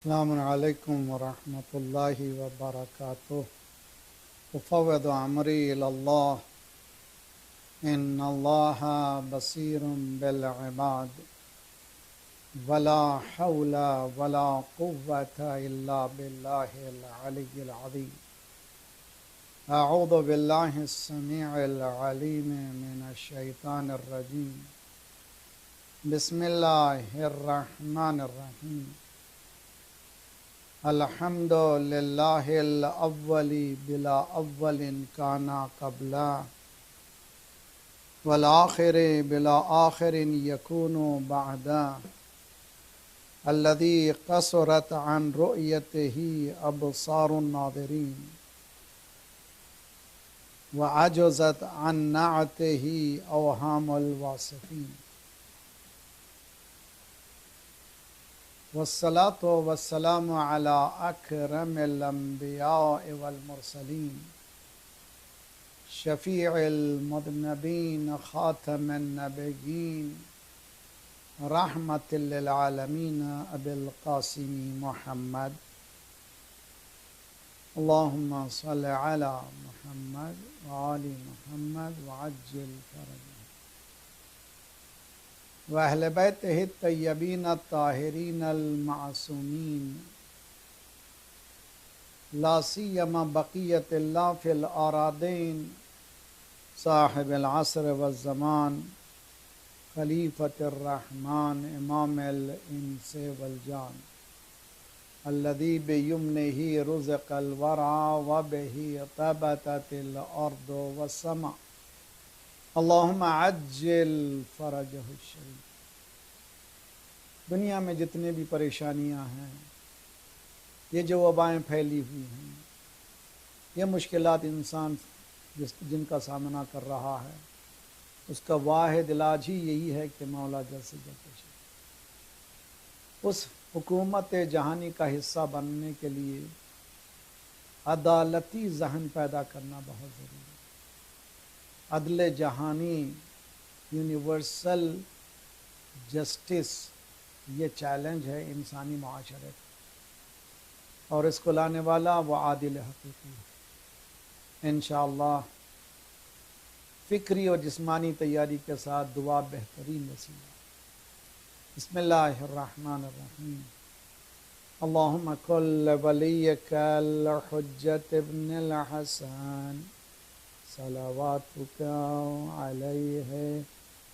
अस्सलामुअलैकुम वरहमतुल्लाहि वबरकातुह। उफ़व्विदु अमरी इलल्लाह इन्नल्लाहा बसीरुम बिल इबाद वला हौला वला कुव्वता इल्ला बिल्लाहिल अलिय्यिल अज़ीम। अऊज़ु बिल्लाहिस समीइल अलीम मिनश शैतानिर रजीम। बिस्मिल्लाहिर रहमानिर रहीम। अल्हम्दुलिल्लाहिल अव्वली बिला अव्वलिन काना क़ब्ला वल आखिरि बिला आखिरिन यकूनु बअदा अल्लज़ी क़सरत अन रुअयतिही अबसारुन नाज़िरीन व अजज़त अन नअतिही अवहामुल वासिफ़ीन। वस्सलातु वस्सलामु अला अकरमिल अंबिया वल मुरसलीन शफीइल मुज़न्निबीन खातमिन नबिय्यीन रहमतिल लिल आलमीन अबिल क़ासिम मुहम्मद। अल्लाहुम्मा सल्लि अला मुहम्मद व आलि मुहम्मद व अज्जिल फरजहम व अहले बैतिही तय्यबीन ताहिरीन अल मासूमीन ला सियमा बक़ियतिल्लाह फ़िल अरादीन साहिबिल अस्र व ज़मान खलीफतिर रहमान इमामिल इंस वल जान अल्लज़ी बियमनिही रुज़िक़ल वरा व बिही तबततिल अर्दु वस्समा। अल्लाहुम्मा अज्जिल फ़रजहु शरीफ। दुनिया में जितने भी परेशानियां हैं, ये जो वबाएँ फैली हुई हैं, ये मुश्किलात इंसान जिनका सामना कर रहा है, उसका वाहिद इलाज ही यही है कि मौला जल्द से जल्द पेश उस हुकूमत जहानी का हिस्सा बनने के लिए अदालती जहन पैदा करना बहुत ज़रूरी है। अदल जहानी, यूनिवर्सल जस्टिस, ये चैलेंज है इंसानी माशरे का, और इसको लाने वाला वो आदिल हकीकी है। इंशाअल्लाह फ़िक्री और जिस्मानी तैयारी के साथ दुआ बेहतरीन वसीला। बिस्मिल्लाहिर्रहमानिर्रहीम। अल्लाहुम्मा कुल्ल वलिय्यकल हुज्जत इब्निल हसन सलावातुका अलैहि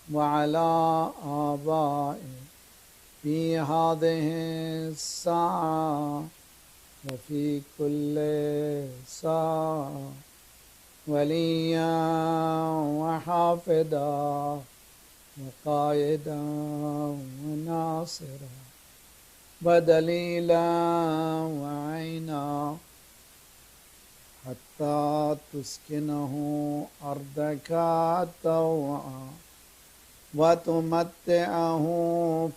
व अला आबाए फी हादिहि स्साअ व फी कुल्लि साअ वलिया व हाफ़िदा व क़ाइदा व नासिरा व दलीला व ऐना हत्ता तुस्किनहु अर्दका तौआ व तुमत्तिअहु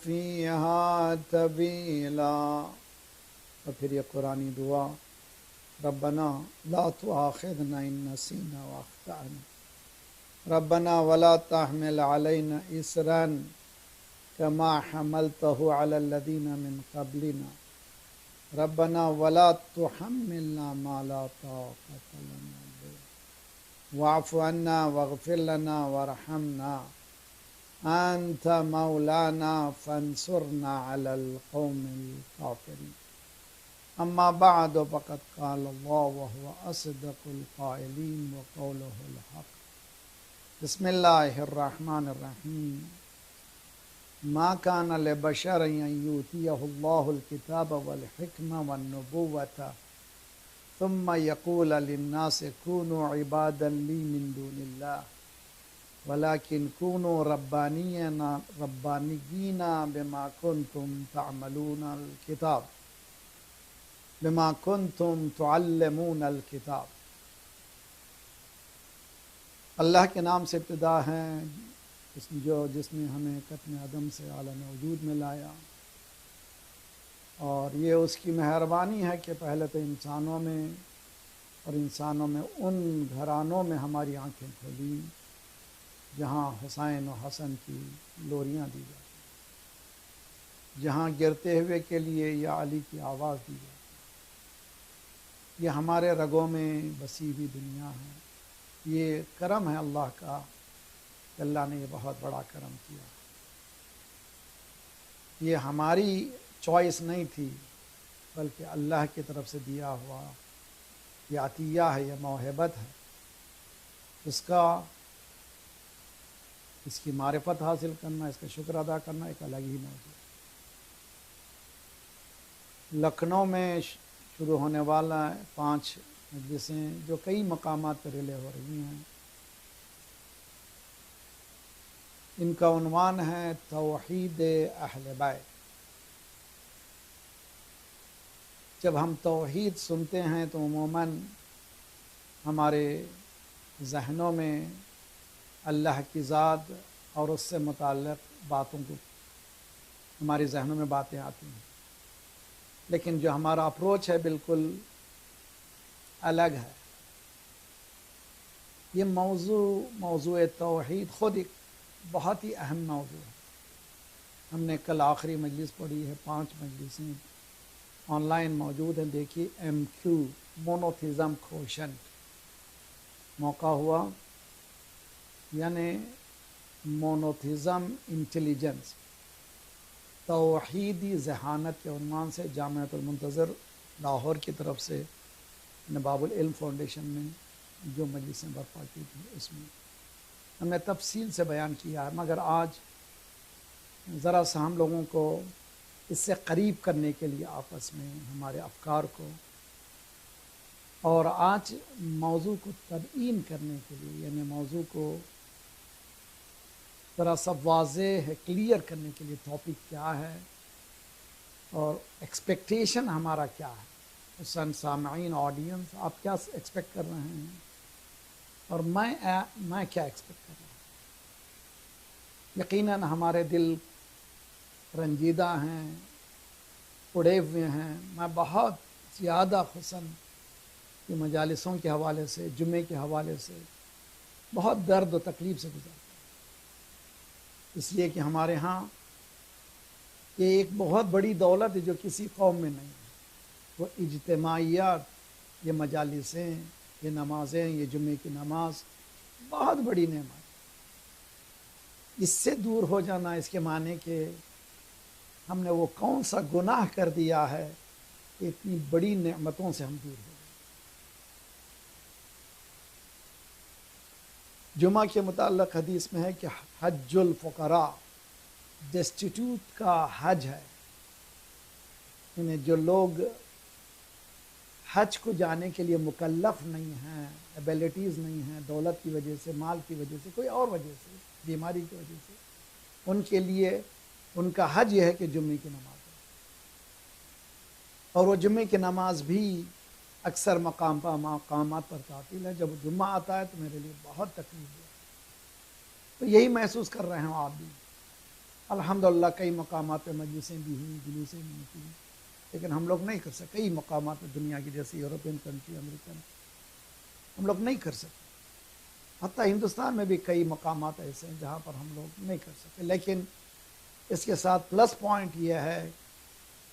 फ़ीहा तबीला। और फिर ये कुरानी दुआ, रब्बना ला तुआखिज़ना इन नसीना व अख़्ताअना रब्बना वला तहमिल अलैना इसरन कमा हमलतहु अलल लज़ीना मिन क़ब्लिना रब्बना वला तुहम्मिलना मा ला ताक़त लना बिही वअफ़ु अन्ना वग़फ़िर लना वरहमना अंत मौलाना फ़ंसुरना अलल क़ौमिल काफ़िरीन। अम्मा बअद फ़क़द क़ाल अल्लाह व हुवा अस्दक़ुल क़ाइलीन व क़ौलुहुल हक़। बिस्मिल्लाहिर्रहमानिर्रहीम। मा कान लिबशरिन अन युतियहुल्लाहुल किताब वल हिक्मा वन नबुव्वता सुम्मा यक़ूल लिन्नासि कूनू इबादन ली मिन दूनिल्लाह वलाकिन कूनू रब्बानिय्यीना बिमा कुन्तुम तअमलूनल किताब बिमा कुन्तुम तुअल्लिमूनल किताब। अल्लाह के नाम से इब्तिदा है जिसने हमें कत्न आदम से आलम वजूद में लाया, और ये उसकी मेहरबानी है कि पहले तो इंसानों में उन घरानों में हमारी आंखें खोली जहाँ हुसैन और हसन की लोरियाँ दी जाती। जहाँ गिरते हुए के लिए या अली की आवाज़ दी जाती है। ये हमारे रगों में बसी हुई दुनिया है। ये करम है अल्लाह का कि अल्लाह ने ये बहुत बड़ा करम किया। ये हमारी चॉइस नहीं थी, बल्कि अल्लाह की तरफ से दिया हुआ ये अतिया है, ये मौहिबत है। इसकी मारिफत हासिल करना, इसका शुक्र अदा करना एक अलग ही मौजूद। लखनऊ में शुरू होने वाला 5 मजलिसें जो कई मकामात पर रिले हो रही हैं, इनका उन्वान है तौहीद अहले बैत। जब हम तौहीद सुनते हैं तो उमूमन हमारे जहनों में अल्लाह की ज़ात और उससे मुताल्लिक़ बातों को हमारे जहनों में बातें आती हैं, लेकिन जो हमारा अप्रोच है बिल्कुल अलग है। ये मौजू तौहीद ख़ुद एक बहुत ही अहम मौजू है। हमने कल आखिरी मजलिस पढ़ी है, 5 मजलिसें ऑनलाइन मौजूद हैं। देखिए MQ मोनोथिज़म क्वोशंट मौका हुआ, यानी मोनोथिज़म इंटेलिजेंस, तौहीदी ज़हानत के उन्वान से जामिअतुल मुंतज़िर लाहौर की तरफ से नवाबुल इल्म फाउंडेशन में जो मजलिसें बर्पा की थी, उसमें हमने तफसील से बयान किया है। मगर आज ज़रा सा हम लोगों को इससे करीब करने के लिए आपस में हमारे अफकार को और आज मौजू को तबयीन करने के लिए, यानी मौजू को ज़रा सा वाज़ेह है, क्लियर करने के लिए टॉपिक क्या है और एक्सपेक्टेशन हमारा क्या है। हुसन सामईन ऑडियंस, आप क्या एक्सपेक्ट कर रहे हैं और मैं क्या एक्सपेक्ट कर रहा हूँ। यकीनन हमारे दिल रंजीदा हैं, उड़े हुए हैं। मैं बहुत ज़्यादा हुसन कि मजालिसों के हवाले से, जुम्मे के हवाले से बहुत दर्द और तकलीफ़ से गुजरता है, इसलिए कि हमारे यहाँ ये एक बहुत बड़ी दौलत है जो किसी कौम में नहीं है। वो इज्तिमाइयात, ये मजालिसें, ये नमाज़ें, ये जुम्मे की नमाज बहुत बड़ी नेमत। इससे दूर हो जाना, इसके माने कि हमने वो कौन सा गुनाह कर दिया है कि इतनी बड़ी नेमतों से हम दूर हो गए। जुमा के मुताल्लिक़ हदीस में है कि हज्जुल फ़ुक़रा, डेस्टिट्यूट का हज है। इन्हें जो लोग हज को जाने के लिए मुकल्लफ़ नहीं हैं, एबिलिटीज़ नहीं हैं, दौलत की वजह से, माल की वजह से, कोई और वजह से, बीमारी की वजह से, उनके लिए उनका हज यह है कि जुम्मे की नमाज है। और वो जुम्मे की नमाज भी अक्सर मकामात पर तातील है। जब जुम्मा आता है तो मेरे लिए बहुत तकलीफ है। तो यही महसूस कर रहे हैं आप भी। अल्हम्दुलिल्लाह कई मकामात पर मजलिसें भी हुई, जुलूसें भी हुई, लेकिन हम लोग नहीं कर सकते। कई मकामात पर दुनिया की जैसे यूरोपियन कंट्री, अमेरिकन, हम लोग नहीं कर सकते। हत्ता हिंदुस्तान में भी कई मकामात ऐसे हैं जहाँ पर हम लोग नहीं कर सकते। लेकिन इसके साथ प्लस पॉइंट यह है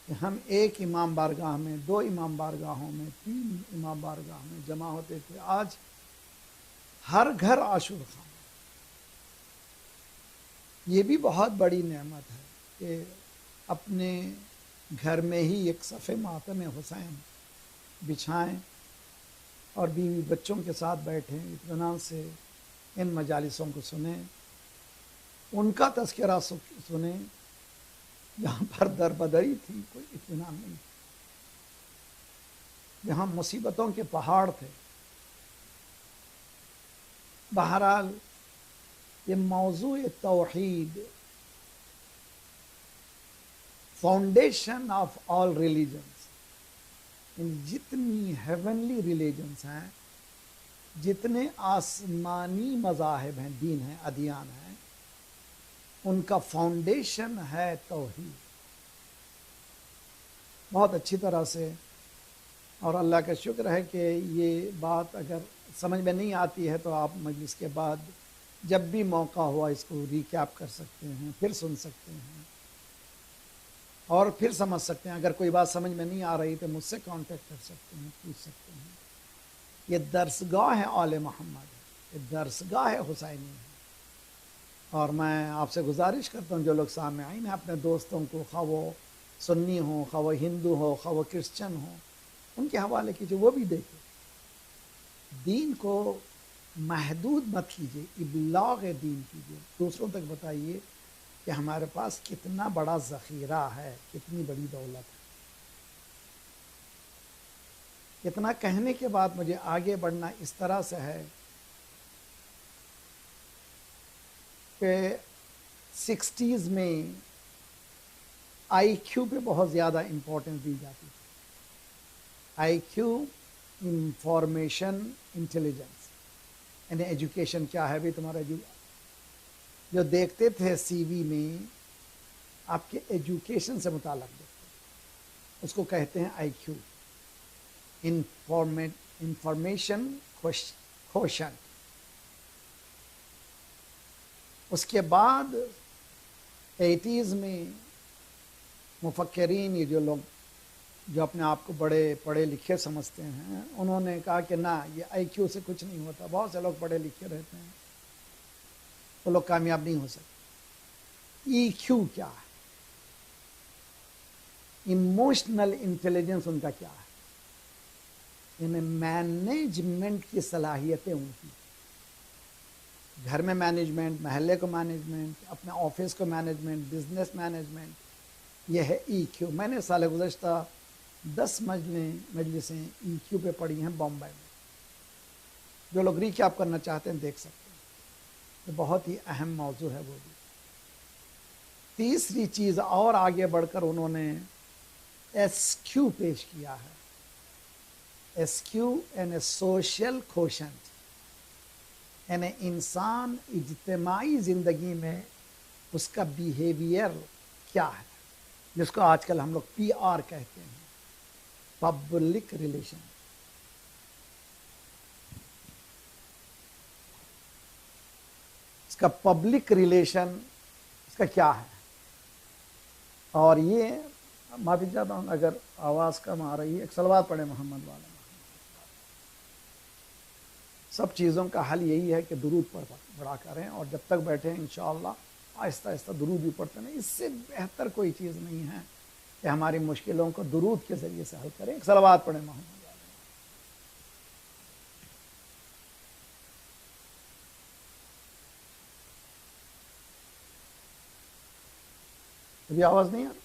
कि हम एक इमाम बारगाह में, 2 इमाम बारगाहों में, 3 इमाम बारगाह में जमा होते थे। आज हर घर आशूर खाना। ये भी बहुत बड़ी नेमत है कि अपने घर में ही एक सफ़े मातम हुसैन बिछाएं और बीवी बच्चों के साथ बैठें, इत्मीनान से इन मजालिसों को सुने, उनका तज़किरा सुने। जहाँ पर दरबदरी थी, कोई इत्मीनान नहीं, जहाँ मुसीबतों के पहाड़ थे। बहरहाल ये मौजू तौहीद, फाउंडेशन ऑफ ऑल रिलीजन्स, जितनी हेवनली रिलीजन्स हैं, जितने आसमानी मज़ाहिब हैं, दीन हैं, अदियान हैं, उनका फाउंडेशन है तौहीद। बहुत अच्छी तरह से, और अल्लाह का शुक्र है कि ये बात अगर समझ में नहीं आती है तो आप मजलिस के बाद जब भी मौका हुआ इसको रिकैप कर सकते हैं, फिर सुन सकते हैं। और फिर समझ सकते हैं। अगर कोई बात समझ में नहीं आ रही तो मुझसे कांटेक्ट कर सकते हैं, पूछ सकते हैं। ये दरसगाह है आले मोहम्मद, ये दरसगाह है हुसैनी है। और मैं आपसे गुजारिश करता हूँ जो लोग सामने आए हैं अपने दोस्तों को, खा वो सुन्नी हो, खा वो हिंदू हो, खा वो क्रिश्चियन हो, उनके हवाले कीजिए, वो भी देखें। दीन को महदूद मत कीजिए, इबलाग दीन कीजिए, दूसरों तक बताइए कि हमारे पास कितना बड़ा ज़ख़ीरा है, कितनी बड़ी दौलत है। इतना कहने के बाद मुझे आगे बढ़ना इस तरह से है कि 60s में IQ पे बहुत ज़्यादा इम्पोर्टेंस दी जाती थी। IQ इंफॉर्मेशन इंटेलिजेंस, यानी एजुकेशन क्या है भी तुम्हारा। जो देखते थे CV में आपके एजुकेशन से मुताल्लिक़ देखते, उसको कहते हैं IQ, इंफॉर्मेशन क्वोशंट। उसके बाद 80s में मुफक्किरीन, ये जो लोग जो अपने आप को बड़े पढ़े लिखे समझते हैं, उन्होंने कहा कि ना, ये IQ से कुछ नहीं होता। बहुत से लोग पढ़े लिखे रहते हैं, वो लोग कामयाब नहीं हो सकते। EQ क्या है? इमोशनल इंटेलिजेंस उनका क्या है? यानी मैनेजमेंट की सलाहियतें उनकी, घर में मैनेजमेंट, महल्ले को मैनेजमेंट, अपने ऑफिस को मैनेजमेंट, बिजनेस मैनेजमेंट, यह है EQ। मैंने साल गुज़श्ता 10 मजलिसें EQ पे पढ़ी हैं बॉम्बे में। जो लोग रिकैप करना चाहते हैं देख सकते हैं, तो बहुत ही अहम मौजू है वो भी। तीसरी चीज़ और आगे बढ़कर उन्होंने SQ पेश किया है। SQ यानी सोशल क्वोशंट, यानी इंसान इज्तिमाई ज़िंदगी में उसका बिहेवियर क्या है, जिसको आजकल हम लोग PR कहते हैं, पब्लिक रिलेशन। इसका पब्लिक रिलेशन इसका क्या है? और ये माफी चाहता हूँ अगर आवाज़ कम आ रही है, एक सलवात पढ़े मोहम्मद वाला। सब चीज़ों का हल यही है कि दुरूद पढ़ा करें, और जब तक बैठे हैं इंशाअल्लाह आहिस्ता आहिस्ता दुरूद भी पढ़ते हैं। इससे बेहतर कोई चीज़ नहीं है कि हमारी मुश्किलों को दुरूद के ज़रिए से हल करें। एक सलवात पढ़े मोहम्मद। अभी आवाज़ नहीं आ रही?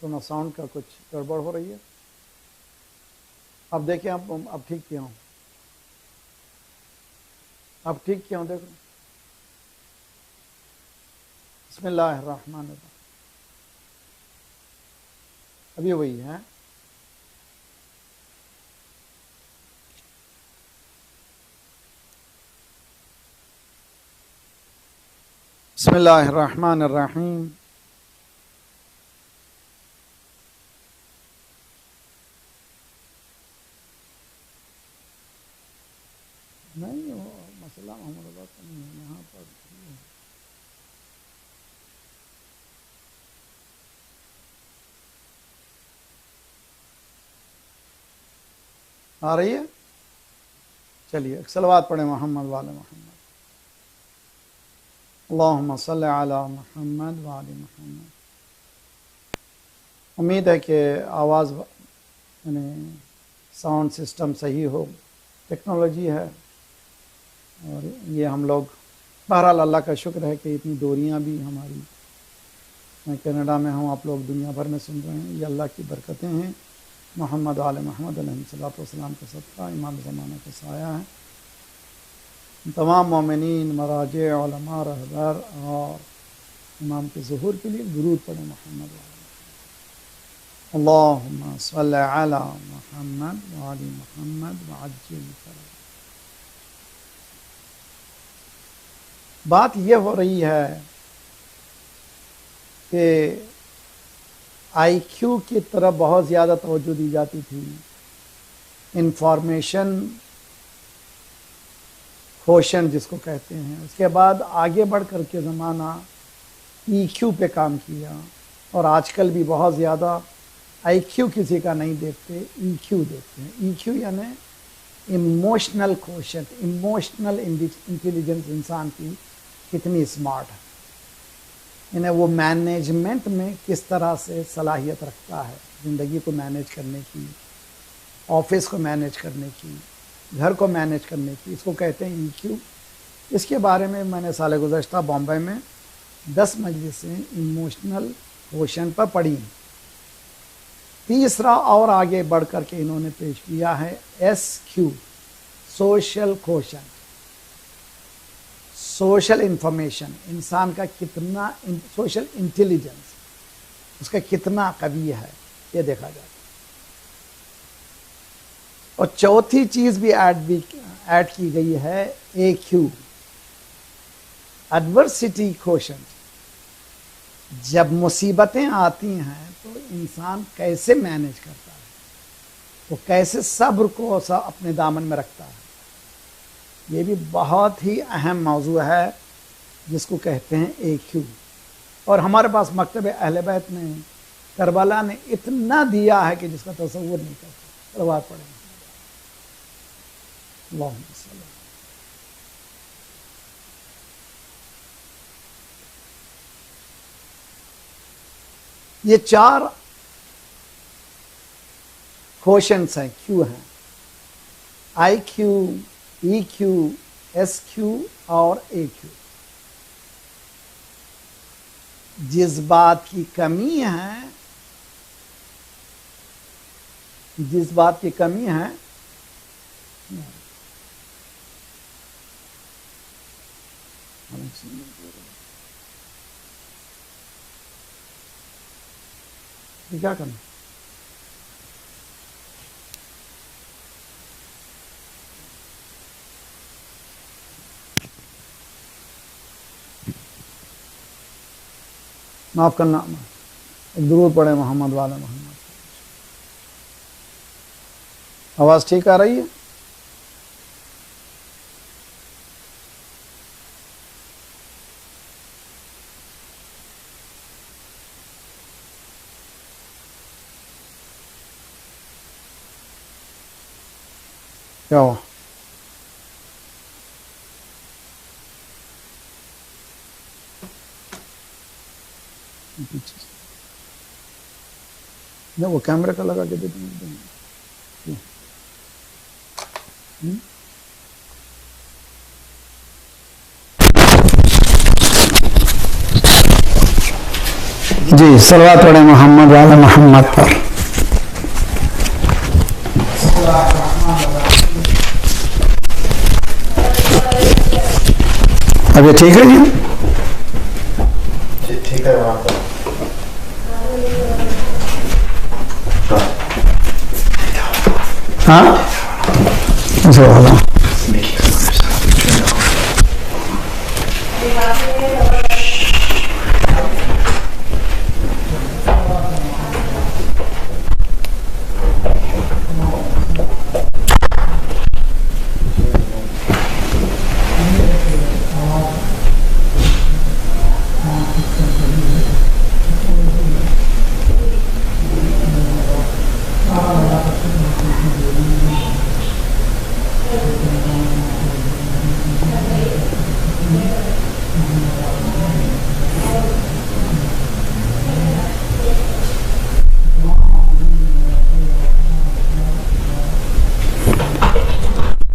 तो ना साउंड का कुछ गड़बड़ हो रही है। अब देखिए, अब ठीक किया हूँ, अब ठीक किया हूँ, देखो। बिस्मिल्लाहिर्रहमानिर्रहीम। अभी वही है। बिस्मिल्लाहिर्रहमानिर्रहीम। नहीं, वो मसला हमारे पास नहीं है यहाँ पर। आ रही है? चलिए सलवात पढ़े मोहम्मद वाले मोहम्मद। अल्लाहुम्मा सल्ली अला मोहम्मद व आले मोहम्मद। उम्मीद है कि आवाज़ यानी साउंड सिस्टम सही हो। टेक्नोलॉजी है, और ये हम लोग, बहरहाल अल्लाह का शुक्र है कि इतनी दूरियां भी हमारी, मैं कनाडा में हूँ, आप लोग दुनिया भर में सुन रहे हैं, ये अल्लाह की बरकतें हैं। मोहम्मद आले मोहम्मद अलैहिस्सलाम का सदका, इमाम ज़माना का साया है। तमाम मोमिनीन, मराजे, उलमा, रहबर और इमाम के ज़ुहूर के लिए दुरूद पढ़े मोहम्मद वाले। अल्लाहुम्मा सल्ली अला मोहम्मद व आले मोहम्मद व अज्जिल फरज। बात यह हो रही है कि IQ की तरफ बहुत ज़्यादा तवज्जो दी जाती थी, इंफॉर्मेशन क्वोशंट जिसको कहते हैं। उसके बाद आगे बढ़ कर के ज़माना ईक्यू पे काम किया, और आजकल भी बहुत ज़्यादा आईक्यू किसी का नहीं देखते, ईक्यू देखते हैं। ईक्यू यानी इमोशनल क्वोशंट, इमोशनल इंटेलिजेंस, इंसान की कितनी स्मार्ट है, यानी वो मैनेजमेंट में किस तरह से सलाहियत रखता है, ज़िंदगी को मैनेज करने की, ऑफिस को मैनेज करने की, घर को मैनेज करने की, इसको कहते हैं ईक्यू। इसके बारे में मैंने साल गुज़श्ता बॉम्बे में 10 मजलिसें इमोशनल क्वोशंट पर पढ़ी। तीसरा और आगे बढ़ कर के इन्होंने पेश किया है SQ, social quotient, social information, इंसान का कितना सोशल इंटेलिजेंस, उसका कितना कवी है, ये देखा जाता है। और चौथी चीज़ भी ऐड की गई है AQ, एडवर्सिटी क्वोशंट। जब मुसीबतें आती हैं तो इंसान कैसे मैनेज करता है, वो कैसे सब्र को अपने दामन में रखता है, ये भी बहुत ही अहम मौजू है जिसको कहते हैं AQ। और हमारे पास मकतब अहले बैत में करबला ने इतना दिया है कि जिसका तसव्वुर नहीं करता। रवात पढ़ेंगे। ये 4 क्वोशंट्स हैं, क्यू हैं, IQ, EQ, SQ और AQ। जिस बात की कमी है, जिस बात की कमी है, क्या करना, माफ करना, एक दुरूद पढ़े मोहम्मद वाले मोहम्मद। आवाज ठीक आ रही है? क्या हुआ? नहीं, वो कैमरे का लगा के दे देंगे। जी, सलवात पढ़े मोहम्मद वाले मोहम्मद पर। अभी ठीक है जी? ठीक है। वहाँ पर हाँ, ऐसे वाला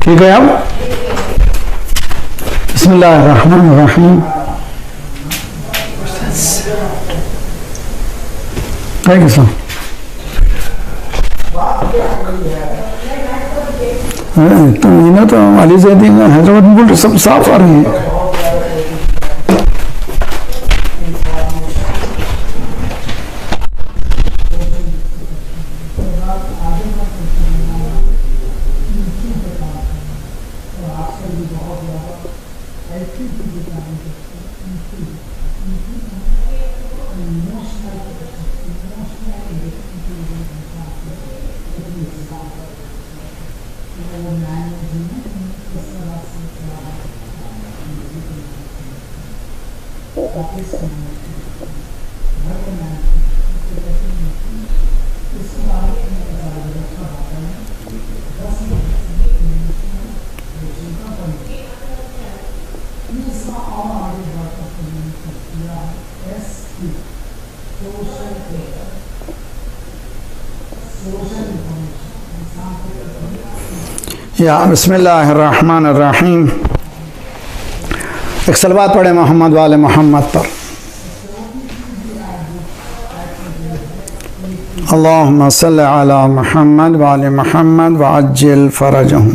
ठीक है। अब बिस्मिल्लाहिर्रहमानिर्रहीम। तो ये तो अली ज़ैदी हैदराबाद में बोल रहे, सब साफ आ रही है। या बिस्मिल्लाहिर्रहमानिर्रहीम। एक सलवात पढ़े मोहम्मद वाले मोहम्मद पर। अल्लाहुम्मा सल्लि अला मुहम्मद वाले मोहम्मद वअज्जिल फरजहुम।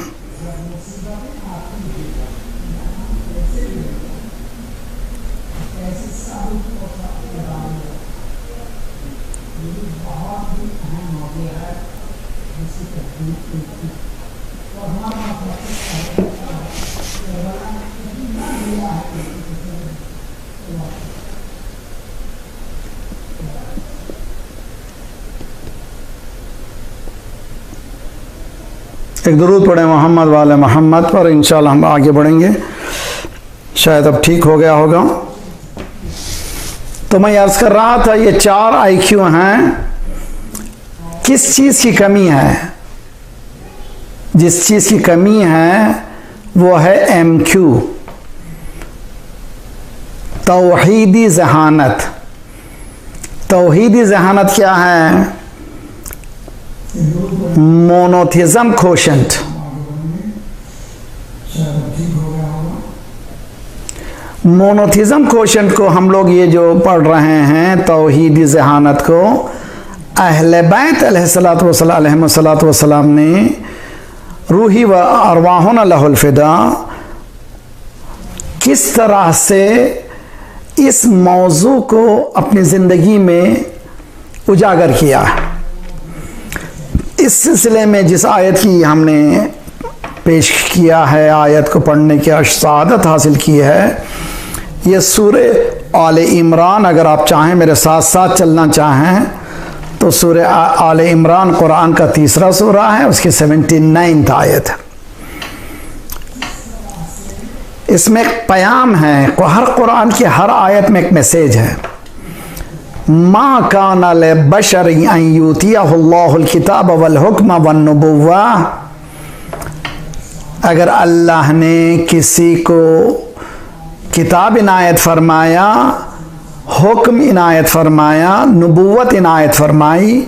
एक दुरूद पढ़े मोहम्मद वाले मोहम्मद पर, इंशाल्लाह हम आगे बढ़ेंगे। शायद अब ठीक हो गया होगा। तो मैं अर्ज़ कर रहा था ये 4 IQ हैं। किस चीज़ की कमी है? जिस चीज़ की कमी है वो है MQ, तौहीदी ज़हानत। तौहीदी ज़हानत क्या है? Monotheism quotient. मोनोथिज्म कोशेंट को हम लोग ये जो पढ़ रहे हैं तौहीदी ज़हानत को, अहले बैत अलैहिस्सलातु वस्सलाम ने रूही व अरवाहुना लहुल फ़िदा किस तरह से इस मौजू को अपनी ज़िंदगी में उजागर किया। इस सिलसिले में जिस आयत की हमने पेश किया है, आयत को पढ़ने की शहादत हासिल की है, ये सूरे आले इमरान, अगर आप चाहें मेरे साथ साथ चलना चाहें तो सूरे आले इमरान कुरान का 3रा सूरा है, उसकी 79th आयत है। इसमें एक पयाम है, हर कुरान की हर आयत में एक मैसेज है। मा काना ले बशर अन यूतियहुल्लाहुल किताब वल हुक्म वन नबुव्वा। अगर अल्लाह ने किसी को किताब इनायत फरमाया, हुक्म इनायत फरमाया, नबुव्वत इनायत फरमाई,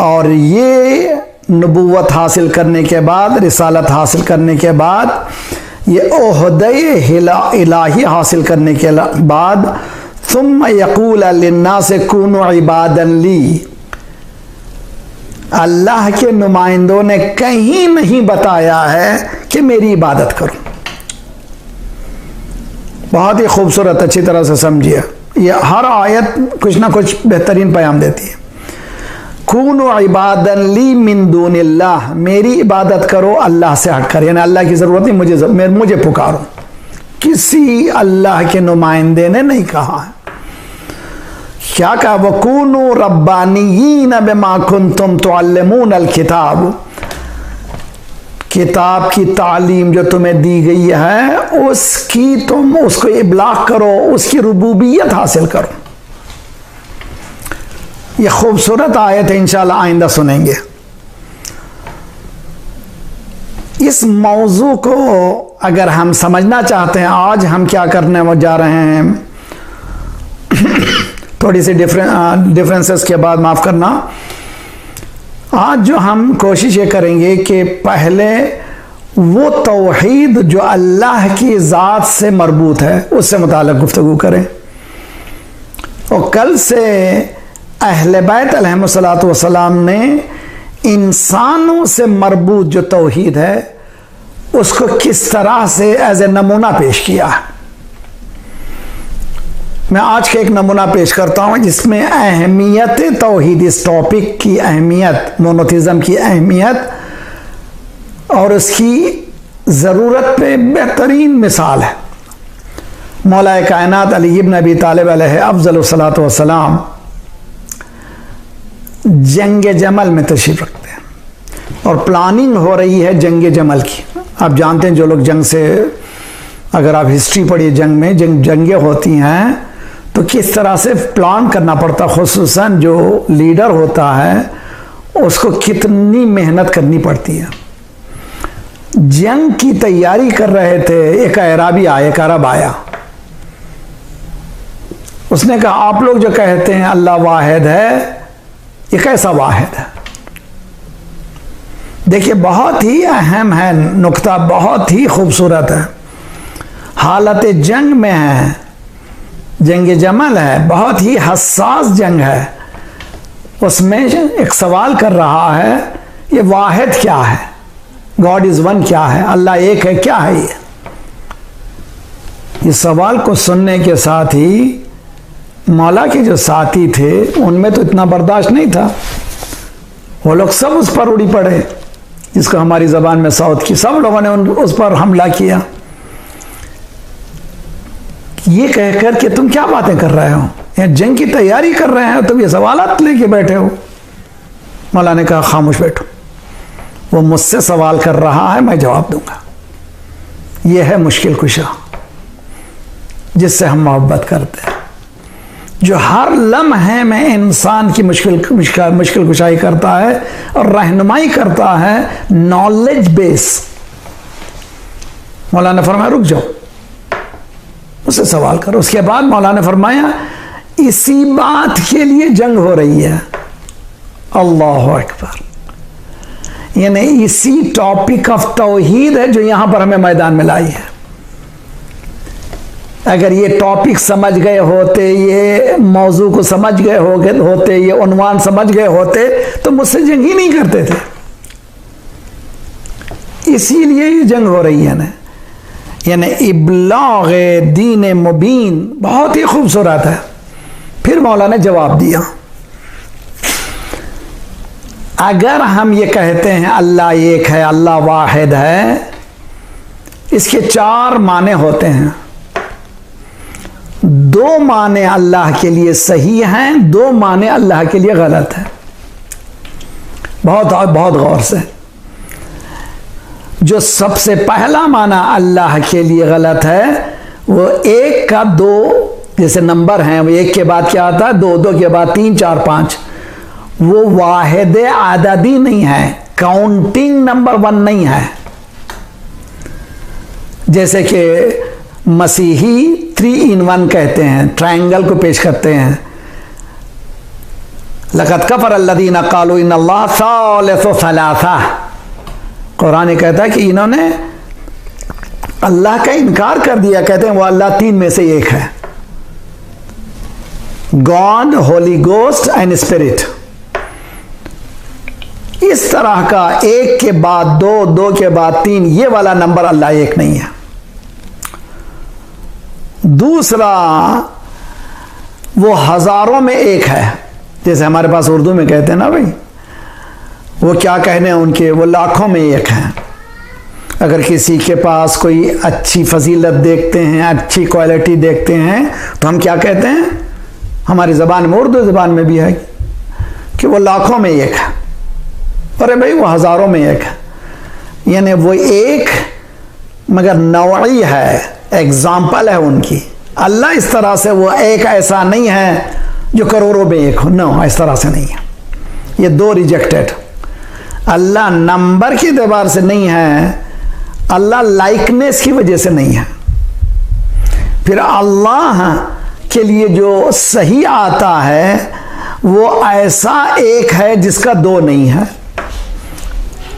और ये नबुव्वत हासिल करने के बाद, रिसालत हासिल करने के बाद, ये ओहदे इलाही हासिल करने के बाद, सुम्मा यक़ूल लिन्नास कुनू इबादन ली, अल्लाह के नुमाइंदों ने कहीं नहीं बताया है कि मेरी इबादत करो। बहुत ही खूबसूरत, अच्छी तरह से समझिए। ये हर आयत कुछ ना कुछ बेहतरीन पैगाम देती है। कुनू इबादन ली मिन दूनिल्लाह, मेरी इबादत करो अल्लाह से हटकर, यानी अल्लाह की ज़रूरत नहीं, मुझे पुकारो। किसी अल्लाह के नुमाइंदे ने नहीं कहा है। क्या कहा? वकूनू रब्बानियीन बिमा कुंतुम तुअल्लिमूनल किताब, किताब की तालीम जो तुम्हें दी गई है उसकी तुम उसको इब्लाग करो, उसकी रुबूबियत हासिल करो। ये खूबसूरत आयत है, इंशाल्लाह आइंदा सुनेंगे। इस मौजू को अगर हम समझना चाहते हैं, आज हम क्या करने जा रहे हैं, थोड़ी सी डिफरेंसेस के बाद माफ़ करना, आज जो हम कोशिश ये करेंगे कि पहले वो तौहीद जो अल्लाह की ज़ात से मरबूत है उससे मुताल्लिक़ गुफ्तगू करें, और कल से अहले बैत अलैहिस्सलातु वस्सलाम ने इंसानों से मरबूत जो तौहीद है उसको किस तरह से एज ए नमूना पेश किया है। मैं आज का एक नमूना पेश करता हूँ जिसमें अहमियत तौहीद, इस टॉपिक की अहमियत, मोनोथिज़म की अहमियत और उसकी ज़रूरत पे बेहतरीन मिसाल है। मौलाए कायनात अली इब्न अबी तालिब अलैहि अफ़ज़लुस सलातो वस्सलाम जंग जमल में तशरीफ़ रखते हैं और प्लानिंग हो रही है जंग जमल की। आप जानते हैं जो लोग जंग से अगर आप हिस्ट्री पढ़िए जंग में, जंगें होती हैं तो किस तरह से प्लान करना पड़ता, खुसूसन जो लीडर होता है उसको कितनी मेहनत करनी पड़ती है। जंग की तैयारी कर रहे थे, एक अरबी आया, एक अरब आया, उसने कहा आप लोग जो कहते हैं अल्लाह वाहिद है, ये कैसा वाहिद है? देखिए बहुत ही अहम है नुक्ता, बहुत ही खूबसूरत है। हालत जंग में है, जंग जमल है, बहुत ही हसास जंग है, उसमें एक सवाल कर रहा है ये वाहिद क्या है, गॉड इज वन क्या है, अल्लाह एक है क्या है ये? इस सवाल को सुनने के साथ ही मौला के जो साथी थे उनमें तो इतना बर्दाश्त नहीं था, वो लोग सब उस पर उड़ी पड़े, जिसको हमारी जबान में साउथ की, सब लोगों ने उस पर हमला किया, ये कहकर कि तुम क्या बातें कर रहे हो, यहाँ जंग की तैयारी कर रहे हैं, तुम ये सवालात लेके बैठे हो। मौला ने कहा खामोश बैठो, वो मुझसे सवाल कर रहा है, मैं जवाब दूंगा। यह है मुश्किल कुशा जिससे हम मोहब्बत करते हैं, जो हर लम्हे में इंसान की मुश्किल कुशाई करता है और रहनुमाई करता है नॉलेज बेस। मौलाना फरमाया रुक जाओ, उससे सवाल करो। उसके बाद मौलाना फरमाया इसी बात के लिए जंग हो रही है। अल्लाह अकबर, यानी इसी टॉपिक ऑफ तौहीद है जो यहां पर हमें मैदान में लाई है। अगर ये टॉपिक समझ गए होते, ये मौजू को समझ गए होते, ये उन्वान समझ गए होते तो मुझसे जंग ही नहीं करते थे। इसीलिए ये जंग हो रही है ना, यानी इब्लाग दीन मुबीन, बहुत ही खूबसूरत है। फिर मौला ने जवाब दिया, अगर हम ये कहते हैं अल्लाह एक है, अल्लाह वाहिद है, इसके चार माने होते हैं। दो माने अल्लाह के लिए सही हैं, दो माने अल्लाह के लिए गलत है। बहुत गौर से, जो सबसे पहला माना अल्लाह के लिए गलत है वो एक का दो, जैसे नंबर हैं, वो एक के बाद क्या आता है दो, दो के बाद तीन, चार, पांच, वो वाहिद आददी नहीं है, काउंटिंग नंबर वन नहीं है। जैसे कि मसीही 3 in 1 कहते हैं, ट्रायंगल को पेश करते हैं, लक़द कफ़र अल्लज़ीना क़ालू इन्नल्लाह सालिसु सलासा। कुरान कहता है कि इन्होंने अल्लाह का इनकार कर दिया, कहते हैं वो अल्लाह तीन में से एक है, God, Holi ghost and spirit. इस तरह का एक के बाद दो, दो के बाद तीन, ये वाला नंबर अल्लाह एक नहीं है। दूसरा, वो हजारों में एक है, जैसे हमारे पास उर्दू में कहते हैं ना भाई, वो क्या कहने हैं उनके, वो लाखों में एक हैं। अगर किसी के पास कोई अच्छी फजीलत देखते हैं, अच्छी क्वालिटी देखते हैं, तो हम क्या कहते हैं, हमारी ज़बान में, उर्दू ज़बान में भी है कि वो लाखों में एक है। अरे भाई वो हज़ारों में एक है, यानी वो एक मगर नौई है, एग्जाम्पल है उनकी। अल्लाह इस तरह से वो एक ऐसा नहीं है जो करोड़ों में एक हो, नो, इस तरह से नहीं है। ये दो रिजेक्टेड। अल्लाह नंबर की एतबार से नहीं है, अल्लाह लाइकनेस की वजह से नहीं है। फिर अल्लाह के लिए जो सही आता है वो ऐसा एक है जिसका दो नहीं है।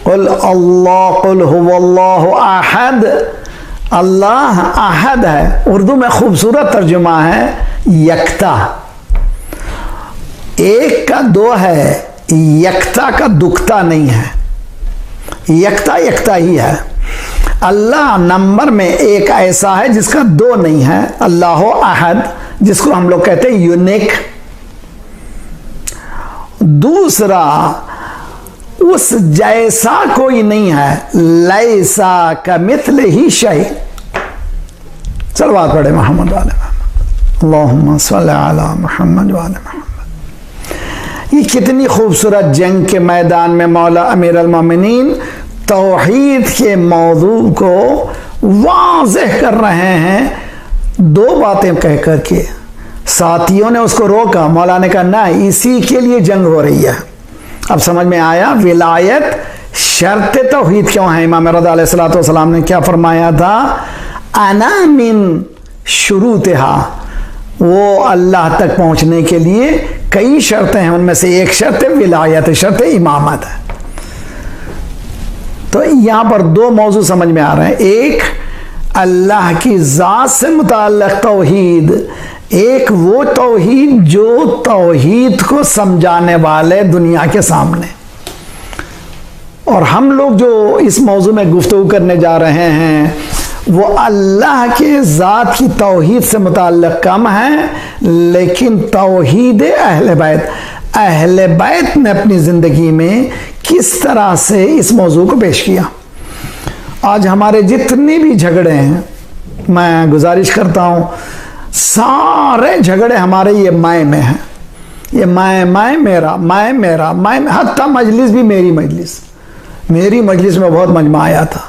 कुल अल्लाह कुल हुवल्लाहु अहद, अल्लाह अहद है। उर्दू में खूबसूरत तर्जुमा है यकता। एक का दो है, यकता का दुखता नहीं है, यकता यकता ही है। अल्लाह नंबर में एक ऐसा है जिसका दो नहीं है, अल्लाह अहद, जिसको हम लोग कहते हैं यूनिक। दूसरा, उस जैसा कोई नहीं है, लैसा कमिथल ही शै। सलवात पढ़े मोहम्मद वाले मोहम्मद, अल्लाहुम्मा सल्ली अला मुहम्मद वाले मोहम्मद। ये कितनी खूबसूरत जंग के मैदान में मौला अमीर अल मोमिनीन तौहीद के मौजू को वाज़ेह कर रहे हैं दो बातें कह करके। साथियों ने उसको रोका, मौला ने कहा ना, इसी के लिए जंग हो रही है। अब समझ में आया विलायत शर्त तौहीद क्यों है। इमाम रज़ा अलैहिस्सलातु वस्सलाम ने क्या फरमाया था, अना मिन शुरूतिहा, वो अल्लाह तक पहुंचने के लिए कई शर्तें हैं, उनमें से एक शर्त विलायत, शर्त इमामत है। तो यहां पर दो मौजू समझ में आ रहे हैं, एक अल्लाह की ज़ात से मुताल्लिक़ तौहीद, एक वो तौहीद जो तौहीद को समझाने वाले दुनिया के सामने। और हम लोग जो इस मौजू में गुफ्तगू करने जा रहे हैं वो अल्लाह के ज़ात की तौहीद से मुताल्लिक़ कम है, लेकिन तौहीद अहले बैत, अहले बैत ने अपनी ज़िंदगी में किस तरह से इस मौजू को पेश किया। आज हमारे जितने भी झगड़े हैं, मैं गुजारिश करता हूँ सारे झगड़े हमारे ये मैं में हैं। ये मैं मेरा, मैं हत्ता मजलिस भी मेरी मजलिस, मेरी मजलिस में बहुत मजमा आया था,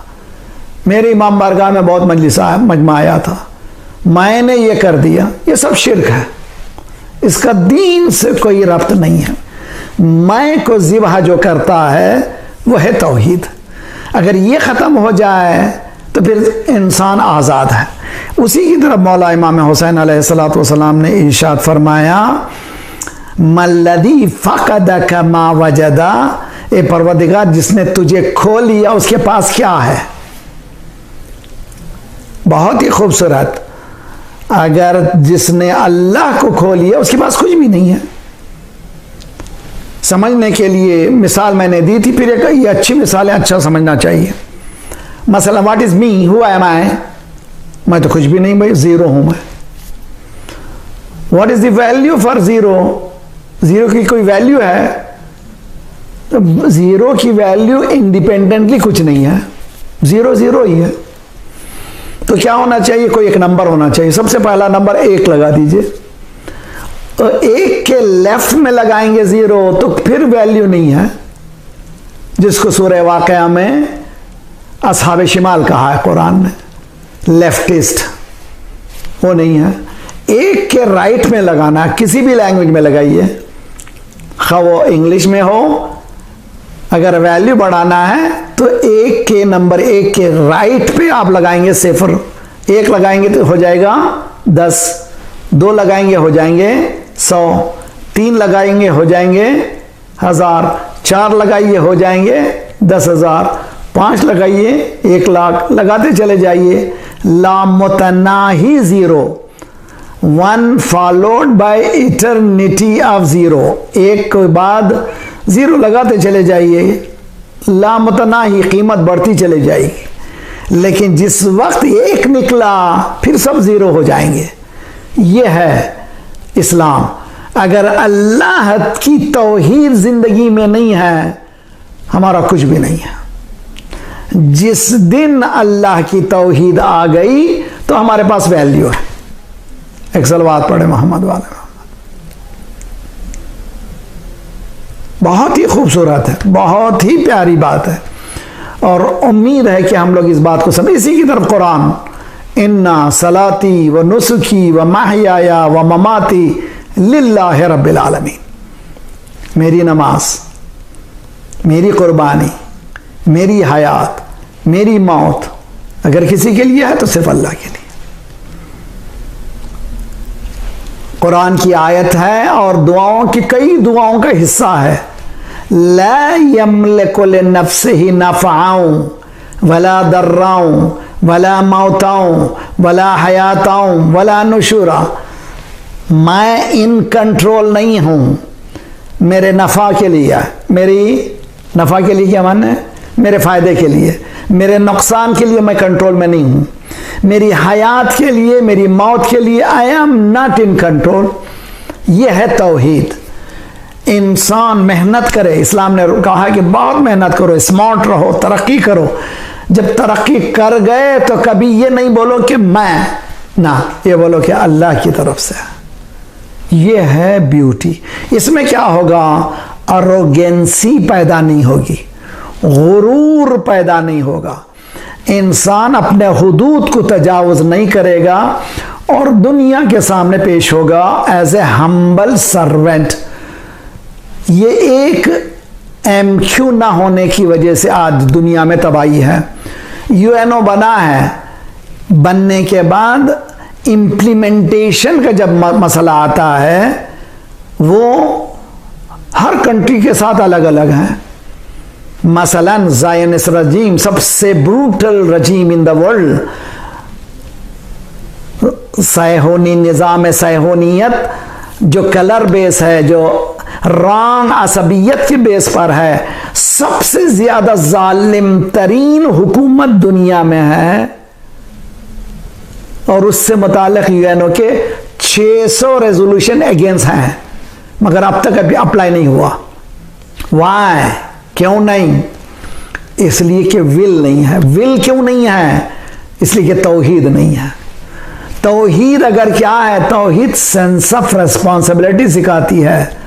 मेरे इमाम बारगाह में बहुत मजमा आया था, मैंने ये कर दिया, ये सब शिर्क है, इसका दीन से कोई रब्त नहीं है। मैं को ज़िबह जो करता है वो है तौहीद। अगर ये ख़त्म हो जाए तो फिर इंसान आज़ाद है। उसी की तरफ मौला इमाम हुसैन अलैहिस्सलातु वस्सलाम ने इरशाद फरमाया, मल्लदी फ़क़दक मा वजदा, ए परवरदिगार जिसने तुझे खो लिया उसके पास क्या है। बहुत ही खूबसूरत। अगर जिसने अल्लाह को खो लिया उसके पास कुछ भी नहीं है। समझने के लिए मिसाल मैंने दी थी, फिर ये अच्छी मिसाल है, अच्छा समझना चाहिए। मसला what is me, who am I, मैं तो कुछ भी नहीं भाई, ज़ीरो हूं मैं। What is the value for zero, zero की कोई वैल्यू है? तो ज़ीरो की वैल्यू इंडिपेंडेंटली कुछ नहीं है, ज़ीरो ज़ीरो ही है। तो क्या होना चाहिए, कोई एक नंबर होना चाहिए। सबसे पहला नंबर एक लगा दीजिए, तो एक के लेफ्ट में लगाएंगे ज़ीरो तो फिर वैल्यू नहीं है, जिसको सूरह वाक़या में असहाबे शिमाल कहा है कुरान ने, लेफ्टिस्ट, वो नहीं है। एक के राइट में लगाना, किसी भी लैंग्वेज में लगाइए, खा वो इंग्लिश में हो, अगर वैल्यू बढ़ाना है तो एक के नंबर एक के राइट पे आप लगाएंगे सिफर, एक लगाएंगे तो हो जाएगा 10, 2 लगाएंगे हो जाएंगे 100, 3 लगाएंगे हो जाएंगे 1000, 4 लगाइए हो जाएंगे 10,000, 5 लगाइए 1,00,000, लगाते चले जाइए। लामुतनाही zero, 1 followed by eternity of zero, एक के बाद ज़ीरो लगाते चले जाइए, लामुतनाही कीमत बढ़ती चले जाएगी। लेकिन जिस वक्त एक निकला फिर सब ज़ीरो हो जाएंगे। ये है इस्लाम। अगर अल्लाह की तौहीद ज़िंदगी में नहीं है, हमारा कुछ भी नहीं है। जिस दिन अल्लाह की तौहीद आ गई तो हमारे पास वैल्यू है। एक सलवात पढ़े मोहम्मद वाले। बहुत ही खूबसूरत है, बहुत ही प्यारी बात है, और उम्मीद है कि हम लोग इस बात को समझ। इसी की तरफ कुरान, इन्ना सलाती व नुसुकी व महयाया व ममाती लिल्लाहि रब्बिल आलमीन, मेरी नमाज, मेरी कुर्बानी, मेरी हयात, मेरी मौत अगर किसी के लिए है तो सिर्फ अल्लाह के लिए। कुरान की आयत है और दुआओं की, कई दुआओं का हिस्सा है। ला यमलिकु लिनफ्सिही नफ़अन वला दर्रन वला मौतन वला हयातन वला नुशूरा, मैं इन कंट्रोल नहीं हूँ मेरे नफ़ा के लिए, मेरी नफ़ा के लिए क्या माने, मेरे फ़ायदे के लिए, मेरे नुकसान के लिए मैं कंट्रोल में नहीं हूँ, मेरी हयात के लिए, मेरी मौत के लिए I am not in control. ये है तौहीद। इंसान मेहनत करे, इस्लाम ने कहा है कि बहुत मेहनत करो, स्मार्ट रहो, तरक्की करो। जब तरक्की कर गए तो कभी ये नहीं बोलो कि मैं, ना, ये बोलो कि अल्लाह की तरफ से। ये है ब्यूटी। इसमें क्या होगा, अरोगेंसी पैदा नहीं होगी, गुरूर पैदा नहीं होगा, इंसान अपने हुदूद को तजावुज नहीं करेगा और दुनिया के सामने पेश होगा एज ए हम्बल सर्वेंट। ये एक एमक्यू ना होने की वजह से आज दुनिया में तबाही है। यूएनओ बना है, बनने के बाद इम्प्लीमेंटेशन का जब मसला आता है वो हर कंट्री के साथ अलग अलग है। मसलन ज़ायनिस्ट रजीम, सबसे ब्रूटल रजीम इन द वर्ल्ड, सैहोनी निज़ाम सैहोनियत जो कलर बेस है, जो रॉन्ग असबियत के बेस पर है, सबसे ज्यादा जालिम तरीन हुकूमत दुनिया में है और उससे मुताल्लिक यूएनओ के 600 रेजोल्यूशन अगेंस्ट हैं, मगर अब तक अभी अप्लाई नहीं हुआ। वाई? क्यों नहीं? इसलिए कि विल नहीं है। विल क्यों नहीं है? इसलिए कि तौहीद नहीं है। तौहीद अगर क्या है, तौहीद सेंस ऑफ रिस्पॉन्सिबिलिटी सिखाती है।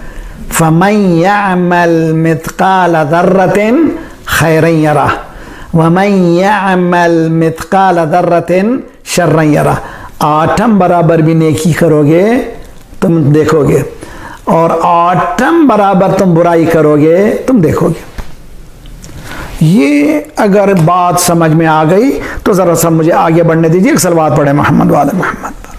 फमन यअमल मिथकाल दर्रतिन खैरन यरह वमन यअमल मिथकाल दर्रतिन शर्रन यरह। आटम बराबर भी नेकी करोगे तुम देखोगे, और आटम बराबर तुम बुराई करोगे तुम देखोगे। ये अगर बात समझ में आ गई तो जरा सा मुझे आगे बढ़ने दीजिए। एक सलवात पढ़े मोहम्मद वाले मोहम्मद पर।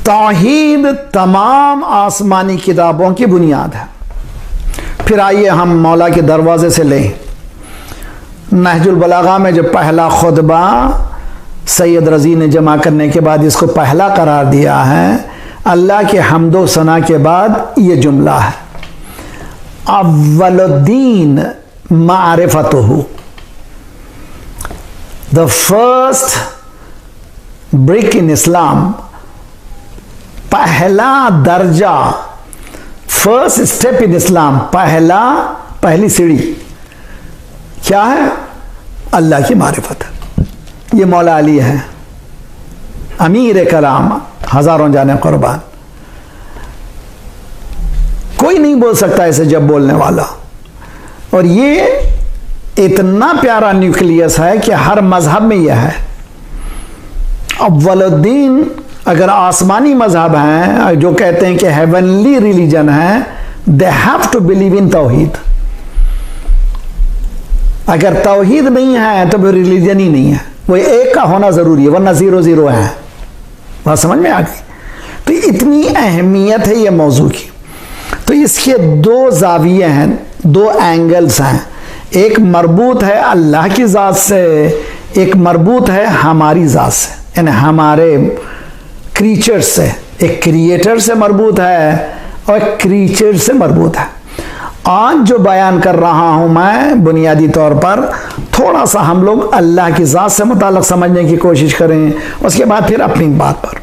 तौहीद तमाम आसमानी किताबों की बुनियाद है। फिर आइए हम मौला के दरवाजे से लें। नहजुल बलागा में जो पहला खुतबा सैयद रजी ने जमा करने के बाद इसको पहला करार दिया है, अल्लाह के हम्दो सना के बाद ये जुमला है, अव्वलुद्दीन मारिफतुहु, द फर्स्ट ब्रिक इन इस्लाम, पहला दर्जा, फर्स्ट स्टेप इन इस्लाम, पहली सीढ़ी क्या है? अल्लाह की मारिफत। ये मौला अली है, अमीर कलाम, हजारों जाने कुर्बान। कोई नहीं बोल सकता ऐसे जब बोलने वाला। और ये इतना प्यारा न्यूक्लियस है कि हर मजहब में यह है। अव्वलुद्दीन अगर आसमानी मजहब हैं जो कहते हैं कि हेवनली रिलीजन है, they have to believe in तौहीद। अगर तौहीद नहीं है तो वो रिलीजन ही नहीं है, वो एक का होना जरूरी है, वरना 0-0 है। बात समझ में आ गई? तो इतनी अहमियत है ये मौजू की। तो इसके दो जाविये हैं, दो एंगल्स हैं। एक मरबूत है अल्लाह की ज़ात से, एक मरबूत है हमारी ज़ात से, यानी हमारे क्रीचर से। एक क्रिएटर से मरबूत है और एक क्रीचर से मरबूत है। आज जो बयान कर रहा हूं मैं बुनियादी तौर पर, थोड़ा सा हम लोग अल्लाह की ज़ात से मुताल्लिक़ समझने की कोशिश करें, उसके बाद फिर अपनी बात पर।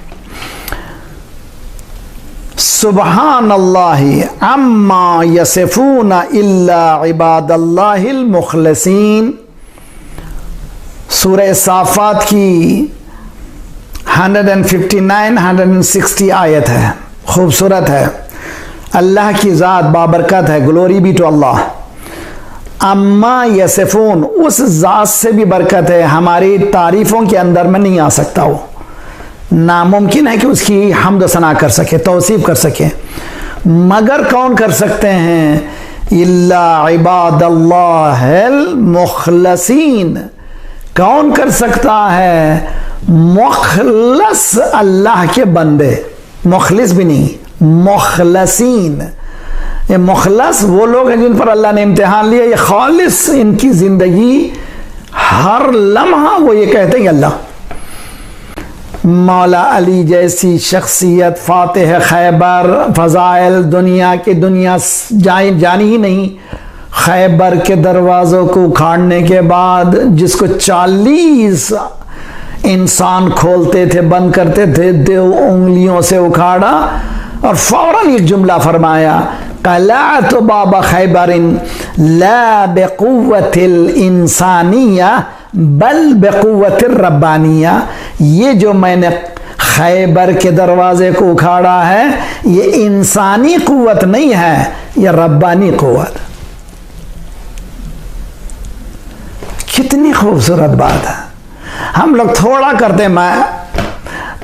सुबहान अल्लाहि अम्मा यसिफून इल्ला इबादल्लाहिल मुखलसीन। सूरह साफात की 159-160 आयत है, खूबसूरत है। अल्लाह की ज़ात बाबरकत है, ग्लोरी बी टू अल्लाह। अम्मा यसिफून, उस ज़ात से भी बरकत है, हमारी तारीफ़ों के अंदर में नहीं आ सकता। वो नामुमकिन है कि उसकी हम्द सना कर सके, तौसीफ कर सके, मगर कौन कर सकते हैं? इल्ला इबादल्लाहिल मुखलसीन। कौन कर सकता है? मुखलस अल्लाह के बंदे, मुखलिस भी नहीं, मुखलसीन। ये मुखलस वो लोग हैं जिन पर अल्लाह ने इम्तिहान लिया, ये खालिस इनकी जिंदगी, हर लम्हा वो ये कहते हैं अल्लाह। मौला अली जैसी शख्सियत, फातिह खैबर, फजाइल दुनिया की दुनिया जानी ही नहीं। खैबर के दरवाज़ों को उखाड़ने के बाद जिसको 40 इंसान खोलते थे, बंद करते थे, 2 उंगलियों से उखाड़ा और फौरन एक जुमला फरमाया, कलात बाबा खैबरिन ला बेकुव्वतिल इंसानिया बल बेकुव्वतिर रब्बानिया। ये जो मैंने खैबर के दरवाजे को उखाड़ा है, ये इंसानी कुव्वत नहीं है, ये रब्बानी कुव्वत। कितनी खूबसूरत बात है। हम लोग थोड़ा करते, मैं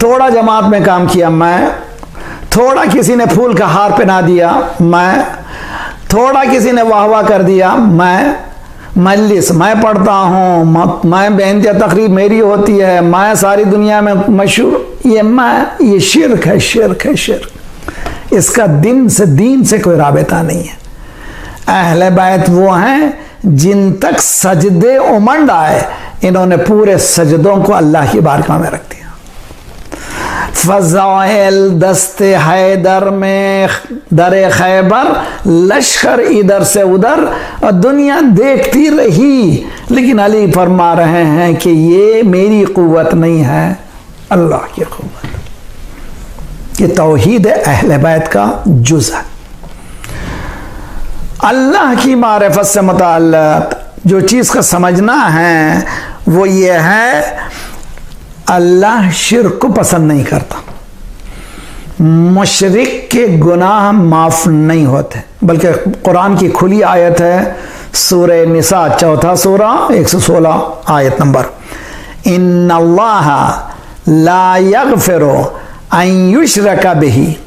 थोड़ा जमात में काम किया, मैं थोड़ा किसी ने फूल का हार पहना दिया, मैं थोड़ा किसी ने वाह वाह कर दिया, मैं मजलिस मैं पढ़ता हूँ, मैं बेंतिया तकरीब मेरी होती है, मैं सारी दुनिया में मशहूर, ये शिर्क है, शिर्क है, शिर्क। इसका दीन से कोई राबता नहीं है। अहले बैत वो हैं जिन तक सजदे उमंड आए, इन्होंने पूरे सजदों को अल्लाह की बारगाह में रख दिया। फज़ाइल दस्ते हैदर में दरे खैबर, लश्कर इधर से उधर, और दुनिया देखती रही, लेकिन अली फरमा रहे हैं कि ये मेरी कुव्वत नहीं है, अल्लाह की कुव्वत। ये तौहीद अहले बैत का जुज़ है। अल्लाह की मारिफत से मुताल्लिक़ जो चीज़ का समझना है वो ये है, अल्लाह शिर्क को पसंद नहीं करता। मुशरिक के गुनाह माफ नहीं होते, बल्कि कुरान की खुली आयत है, सूरह निसा 4 सूरा 116 आयत नंबर, इन्नल्लाह ला यगफिरु अन युशरका बिही,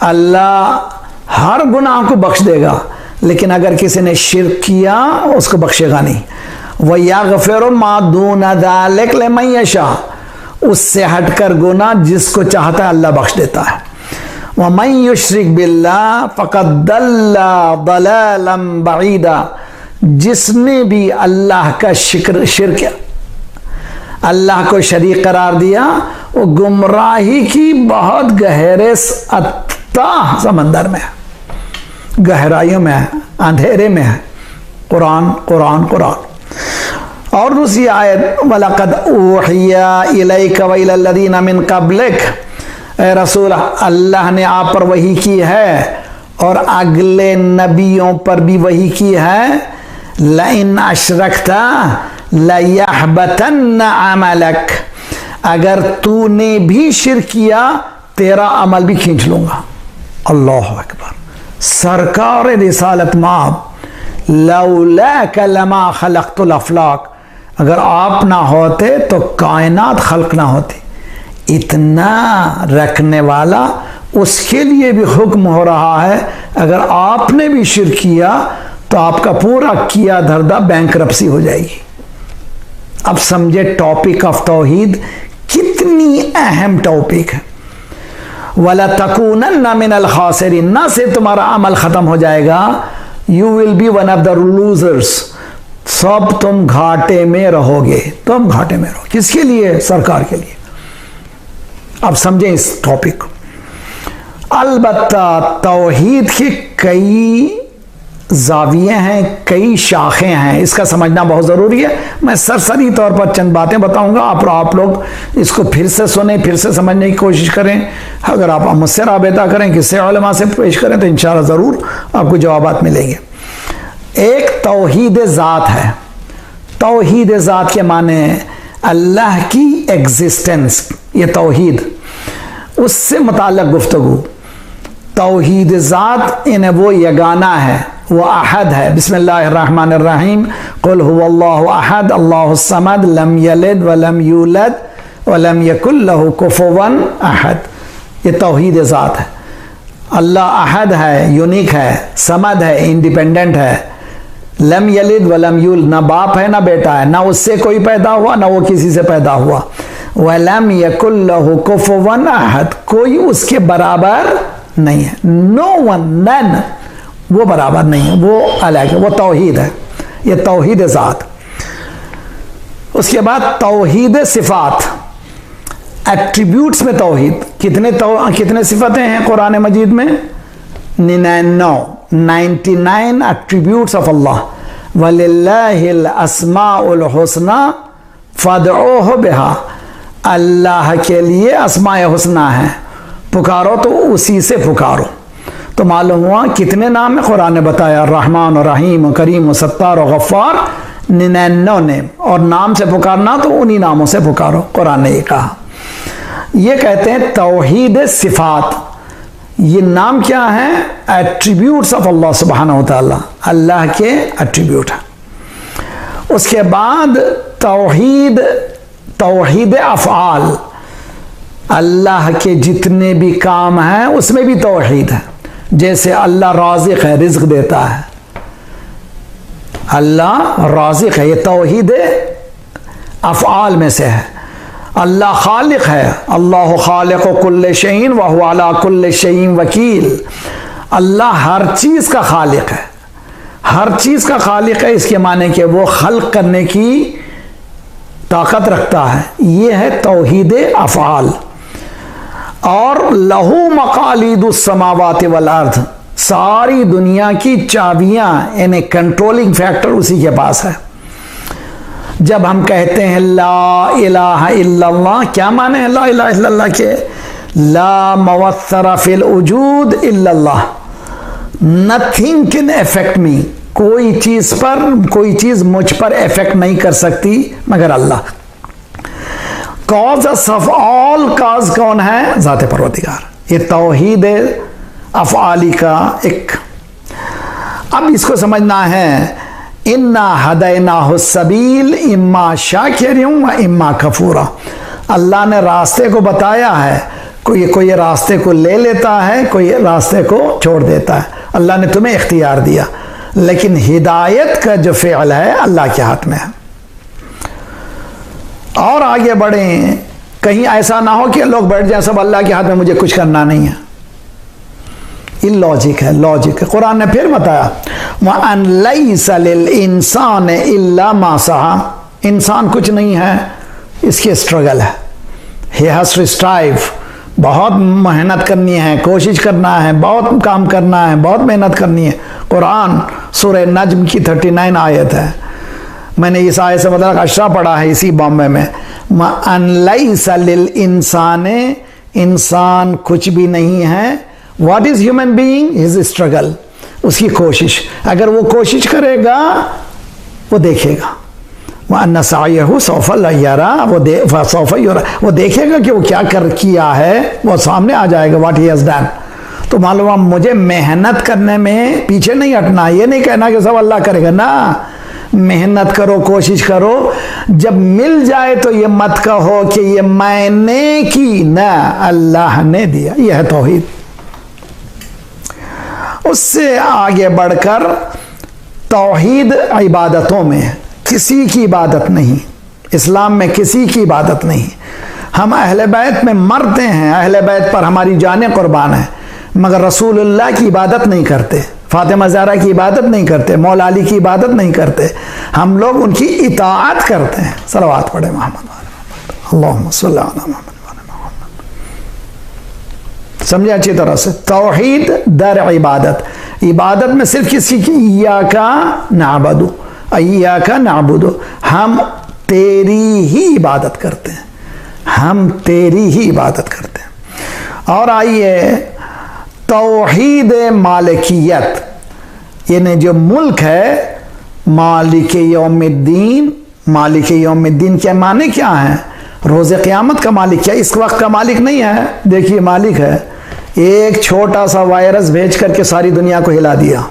अल्लाह हर गुनाह को बख्श देगा, लेकिन अगर किसी ने शिर्क किया उसको बख्शेगा नहीं। वह यगफिरु मा दून ज़ालिक लिमन यशा, उससे हटकर गुनाह जिसको चाहता है अल्लाह बख्श देता है। वह मन युश्रिक बिल्लाह फ़क़द दल्ला दलालन बईदा, जिसने भी अल्लाह का शिर्क अल्लाह को शरीक करार दिया, वो गुमराही की बहुत गहरे अथाह समंदर में है, गहराइयों में है, अंधेरे में है। कुरान कुरान कुरान। और दूसरी आयत, वलक़द ऊहिया इलैका व इलल लज़ीना मिन क़ब्लिक, ए रसूल अल्लाह ने आप पर वही की है और अगले नबियों पर भी वही की है, लइन अशरकता लयहबतन्ना अमलक, अगर तूने भी शिर्क किया तेरा अमल भी खींच लूंगा। अल्लाह अकबर। सरकार रिसालत माब लौला कलमा खलक़तुल अफ़लाक, अगर आप ना होते तो कायनात खल्क ना होती। इतना रखने वाला, उसके लिए भी हुक्म हो रहा है, अगर आपने भी शिर्क किया तो आपका पूरा किया धरदा बैंकरप्सी हो जाएगी। अब समझे टॉपिक ऑफ तौहीद कितनी अहम टॉपिक है। वला तकूनन्ना मिनल खासिरीन, ना सिर्फ तुम्हारा अमल खत्म हो जाएगा, you will be one of the losers, सब तुम घाटे में रहोगे, तुम घाटे में रहो। किसके लिए? सरकार के लिए। अब समझें इस टॉपिक को। अलबत्ता तौहीद के कई जाविये हैं, कई शाखें हैं, इसका समझना बहुत ज़रूरी है। मैं सरसरी तौर पर चंद बातें बताऊंगा, आप लोग इसको फिर से सुने, फिर से समझने की कोशिश करें। अगर आप मुझसे राबता करें, किसी उलमा से पेश करें, तो इंशाअल्लाह ज़रूर आपको जवाबात मिलेंगे। एक तौहीद ज़ात है। तौहीद ज़ात के माने अल्लाह की एग्जिस्टेंस, ये तौहीद, उससे मुताल्लिक़ गुफ्तगू। तौहीद ज़ात इन्हें वो यगाना है, वो अहद है। बिस्मिल्लाहिर्रहमानिर्रहीम, कुल हुवल्लाहु अहद अल्लाहुस समद लम यलिद वलम यूलद वलम यकुल लहु कुफुवन अहद। ये तौहीद ज़ात है। अल्लाह अहद है, यूनिक है, समद है, इंडिपेंडेंट है, लम यलिद वलम यूल, ना बाप है ना बेटा है, ना उससे कोई पैदा हुआ ना वो किसी से पैदा हुआ। वलम यकुल लहु कुफुवन अहद, कोई उसके बराबर नहीं है। नो वन, नन, वो बराबर नहीं है, वो अलग है, वो तौहीद है। ये तौहीद ज़ात। उसके बाद तौहीद सिफ़ात, एट्रीब्यूट्स में तौहीद। कितने सिफतें हैं कुरान मजीद में? 99 एट्रीब्यूट्स ऑफ अल्लाह। वलिल्लाहिल अस्माउल हुस्ना फदऊहु बिहा, अल्लाह के लिए अस्माए हुस्ना है, पुकारो तो उसी से पुकारो। तो मालूम हुआ कितने नाम है कुरान ने बताया, रहमान और रहीम और करीम और सत्तार और गफ्फार, 99 नेम, और नाम से पुकारना तो उन्हीं नामों से पुकारो, कुरान ने ये कहा। ये कहते हैं तौहीद सिफात। ये नाम क्या है? एट्रीब्यूट्स ऑफ अल्लाह सुब्हानहू व तआला, अल्लाह के एट्रीब्यूट है। उसके बाद तौहीद अफ़आल, अल्लाह के जितने भी काम हैं उसमें भी तौहीद है। जैसे अल्लाह राज़िक़ है, रिज़्क़ देता है, अल्लाह राज़िक़ है, ये तौहीद अफ़आल में से है। अल्लाह खालिक है, अल्लाह खालिक़ु कुल्लि शैइन व हुवा अला कुल्लि शैइन वकील। अल्लाह हर चीज़ का खालिक है, हर चीज़ का खालिक है, इसके माने कि वो खल्क़ करने की ताकत रखता है। ये है तौहीद अफ़आल। और लहू मक़ालिदुस समावाति वल अर्द, सारी दुनिया की चाबियां यानी कंट्रोलिंग फैक्टर उसी के पास है। जब हम कहते हैं ला इलाहा इल्लल्लाह, क्या माने हैं ला इलाहा इल्लल्लाह के? ला मवस्सरा फिल वजूद इल्लल्लाह, नथिंग कैन अफेक्ट मी, कोई चीज मुझ पर इफेक्ट नहीं कर सकती मगर अल्लाह। कॉज ऑफ ऑल काज कौन है? ज़ाते परवरदिगार। ये तौहीद अफ़आली का एक। अब इसको समझना है, इन्ना हदैनाहु सबील इम्मा शाकिरन व इम्मा कफूरा। अल्लाह ने रास्ते को बताया है, कोई रास्ते को ले लेता है, कोई रास्ते को छोड़ देता है। अल्लाह ने तुम्हें इख्तियार दिया, लेकिन हिदायत का जो फ़िअल है अल्लाह के हाथ में है। और आगे बढ़ें, कहीं ऐसा ना हो कि लोग बैठ जाए सब अल्लाह के हाथ में, मुझे कुछ करना नहीं है। ये लॉजिक है, लॉजिक है। कुरान ने फिर बताया वअन लैसा लिल इंसान इल्ला मा सहा, इंसान कुछ नहीं है, इसकी स्ट्रगल है। ही हैज टू स्ट्राइव, बहुत मेहनत करनी है, कोशिश करना है, बहुत काम करना है, बहुत मेहनत करनी है। कुरान सूरह नज्म की 39 आयत है। मैंने इस आयत से मतलब अशरा पढ़ा है इसी बॉम्बे में। वअन लैसा लिल इंसान, इंसान कुछ भी नहीं है। What is human being? His struggle, उसकी कोशिश। अगर वो कोशिश करेगा वो देखेगा। वह अन्ना सायहु सौफा यरा, वो देखेगा कि वो क्या किया है, वो सामने आ जाएगा what he has done। तो मालूम मुझे मेहनत करने में पीछे नहीं हटना, ये नहीं कहना कि सब अल्लाह करेगा ना। मेहनत करो, कोशिश करो, जब मिल जाए तो ये मत कहो कि ये मैंने की, ना अल्लाह ने दिया। यह है तौहीद। उससे आगे बढ़कर तौहीद इबादतों में किसी की इबादत नहीं, इस्लाम में किसी की इबादत नहीं। हम अहले बैत में मरते हैं, अहले बैत पर हमारी जानें कुर्बान है, मगर रसूलुल्लाह की इबादत नहीं करते, फातिमा ज़हरा की इबादत नहीं करते, मौला अली की इबादत नहीं करते। हम लोग उनकी इताअत करते हैं। सलवात पढ़े मोहम्मद, अल्लाहुम्मा सल्ली अला मोहम्मद। समझे अच्छी तरह से? तौहीद दर इबादत, इबादत में सिर्फ किसी की इय्याका नअबुदु, इय्याका नअबुदु, हम तेरी ही इबादत करते हैं, हम तेरी ही इबादत करते हैं। और आइए तौहीद मालिकियत, यानी जो मुल्क है, मालिक यौमिद्दीन। मालिक यौमिद्दीन के माने क्या है? रोज़े क़यामत का मालिक। क्या इस वक्त का मालिक नहीं है? देखिए मालिक है। एक छोटा सा वायरस भेज करके सारी दुनिया को हिला दिया,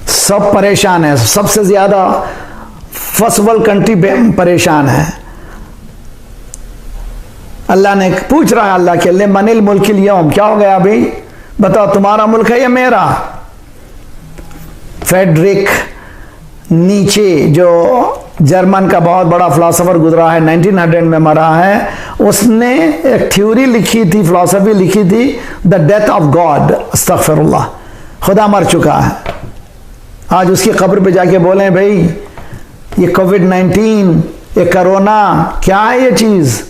सब परेशान है। सबसे ज्यादा फर्स्ट वर्ल्ड कंट्री परेशान है। अल्लाह ने पूछ रहा है अल्लाह के लिए मनिल मुल्किल यौम, क्या हो गया भाई बताओ, तुम्हारा मुल्क है या मेरा? फ्रेडरिक नीचे जो जर्मन का बहुत बड़ा फिलोसोफर गुजरा है, 1900 में मरा है, उसने एक थ्योरी लिखी थी, फिलोसफी लिखी थी, द डेथ ऑफ गॉड। अस्तगफिरुल्लाह, खुदा मर चुका है। आज उसकी कब्र पे जाके बोले भाई ये कोविड-19, ये कोरोना, क्या है ये चीज़?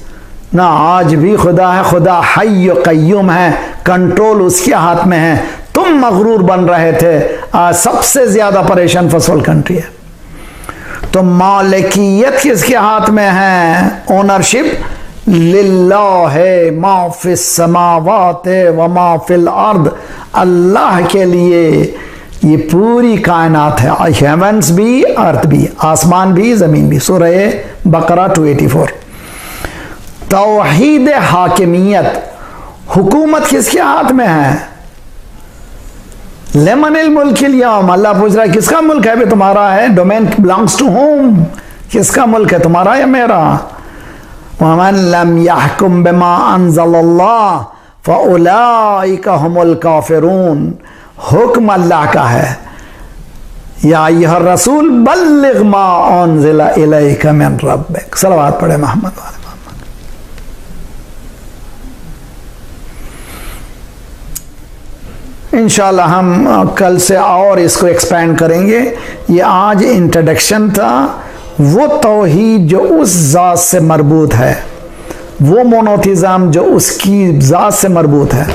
ना, आज भी खुदा है, खुदा हय्य कय्यूम है, कंट्रोल उसके हाथ में है। तुम मगरूर बन रहे थे, आज सबसे ज्यादा परेशान फर्स्ट वर्ल्ड कंट्री है। तो मालिकियत किसके हाथ में है? ओनरशिप लिल्लाह है, मा फिस समावात व मा फिल अर्द, अल्लाह के लिए ये पूरी कायनात है, हेवंस भी अर्थ भी, आसमान भी ज़मीन भी। सूरह बकरा 284। तौहीद हाकिमियत, हुकूमत किसके हाथ में है? लेमनिल मुल्किल यौम, अल्लाह पूछ रहा है किसका मुल्क है? भी तुम्हारा है। डोमेन बिलोंग्स टू होम, किसका मुल्क है, तुम्हारा या मेरा? वमन लम यहकुम बिमा अंज़लल्लाह फउलाइका हुमुल काफिरून, हुक्म अल्लाह का है। या अय्युहर रसूल बल्लिग मा उनज़िला इलैका मिन रब्बिक। सलवात पढ़े मोहम्मद वाले मोहम्मद। इंशाअल्लाह हम कल से और इसको एक्सपेंड करेंगे। ये आज इंट्रोडक्शन था। वो तौहीद जो उस ज़ात से मरबूत है, वो मोनोथिज़म जो उसकी ज़ात से मरबूत है,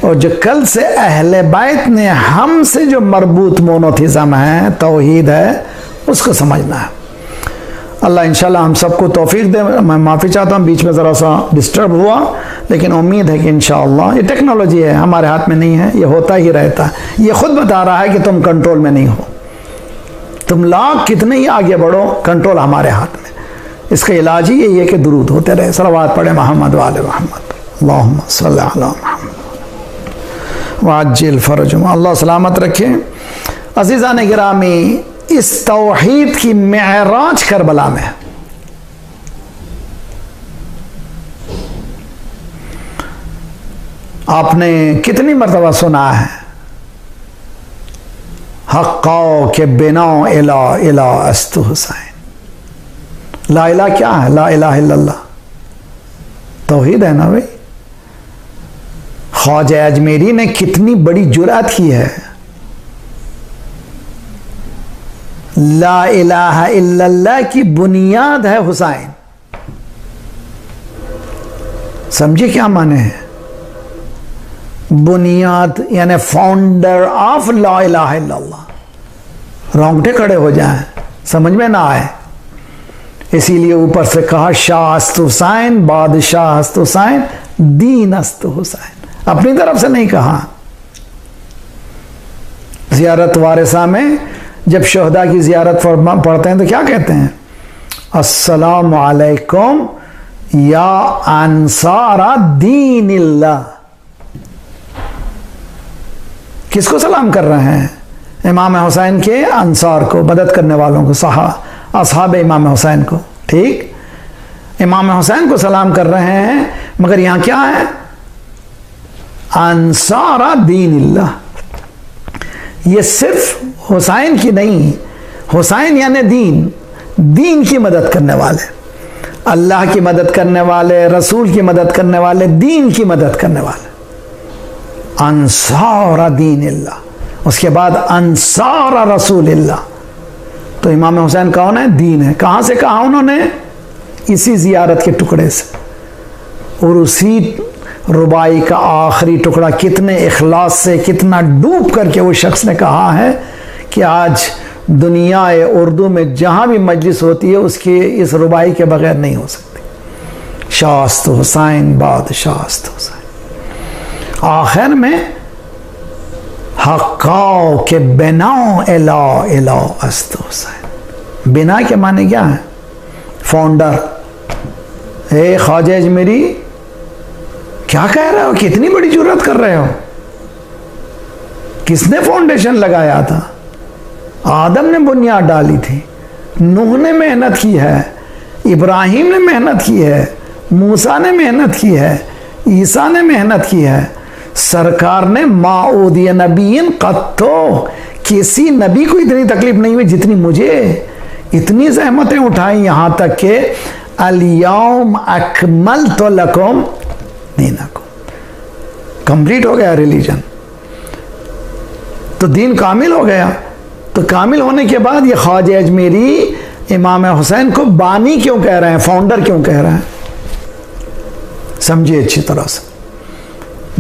और जो कल से अहले बैत ने हमसे जो मरबूत मोनोथिज़म है, तौहीद है, उसको समझना है। अल्लाह इंशाल्लाह हम सबको तौफीक दे। मैं माफ़ी चाहता हूँ, बीच में ज़रा सा डिस्टर्ब हुआ, लेकिन उम्मीद है कि इंशाअल्लाह, ये टेक्नोलॉजी है, हमारे हाथ में नहीं है, ये होता ही रहता है। ये खुद बता रहा है कि तुम कंट्रोल में नहीं हो। तुम लाख कितने ही आगे बढ़ो, कंट्रोल हमारे हाथ में। इसका इलाज ही यही है कि दुरूद होते रहे। सलवात पढ़े मोहम्मद वाले मोहम्मद। अल्लाहुम्मा सल्ली अला मुहम्मद वाजिल फरजुम। अल्लाह सलामत रखे। अज़ीज़ान गिरामी, इस तौहीद की मेराज करबला में आपने कितनी मरतबा सुना है, हक़्क़ो के बिना इला इला अस्तु हुसैन। ला इला क्या है? ला इलाहा इल्लल्लाह तौहीद है ना भाई। ख्वाजा अजमेरी ने कितनी बड़ी जुर्अत की है। ला इलाहा इल्लल्लाह की बुनियाद है हुसैन। समझिए क्या माने हैं? बुनियाद यानी फाउंडर ऑफ ला इलाहा इल्लल्लाह। रोंगटे खड़े हो जाएं, समझ में ना आए, इसीलिए ऊपर से कहा शाह अस्त हुसैन, बादशाह अस्त हुसैन, दीन अस्त हुसैन। अपनी तरफ से नहीं कहा। ज़ियारत वारिसा में जब शहदा की ज़ियारत पढ़ते हैं तो क्या कहते हैं? अस्सलामु अलैकुम या अंसारा दीनिल्लाह। किसको सलाम कर रहे हैं? इमाम हुसैन के अंसार को, मदद करने वालों को, असहाब इमाम हुसैन को। ठीक, इमाम हुसैन को सलाम कर रहे हैं, मगर यहां क्या है? अंसारा दीनिल्लाह। ये सिर्फ हुसैन की नहीं, हुसैन यानी दीन, दीन की मदद करने वाले, अल्लाह की मदद करने वाले, रसूल की मदद करने वाले, दीन की मदद करने वाले। अंसारा दीनिल्लाह, उसके बाद अंसारा रसूलिल्लाह। तो इमाम हुसैन कौन है? दीन है। कहाँ से कहा उन्होंने? इसी ज़ियारत के टुकड़े से। और उसी रुबाई का आखिरी टुकड़ा कितने इखलास से, कितना डूब करके वो शख्स ने कहा है कि आज दुनिया उर्दू में जहाँ भी मजलिस होती है उसकी इस रुबाई के बगैर नहीं हो सकती। शास्त हुसैन, बादशाह हुसैन। आखिर में हक़्क़ो के बिना इला इला अस्त हुसैन। बिना के माने क्या है? फाउंडर। ए ख्वाजा अजमेरी, क्या कह रहे हो? कितनी बड़ी जुर्रत कर रहे हो? किसने फाउंडेशन लगाया था? आदम ने बुनियाद डाली थी, नूह ने मेहनत की है, इब्राहिम ने मेहनत की है, मूसा ने मेहनत की है, ईसा ने मेहनत की है। सरकार ने माऊदिय नबीन कत्तो, किसी नबी को इतनी तकलीफ नहीं हुई जितनी मुझे। इतनी ज़हमतें उठाई, यहां तक के अल-यौम अकमलतु लकुम दीनकुम, कंप्लीट हो गया रिलीजन, तो दीन कामिल हो गया। तो कामिल होने के बाद ये ख्वाजा अजमेरी इमाम हुसैन को बानी क्यों कह रहे हैं, फाउंडर क्यों कह रहे हैं? समझिए अच्छी तरह से।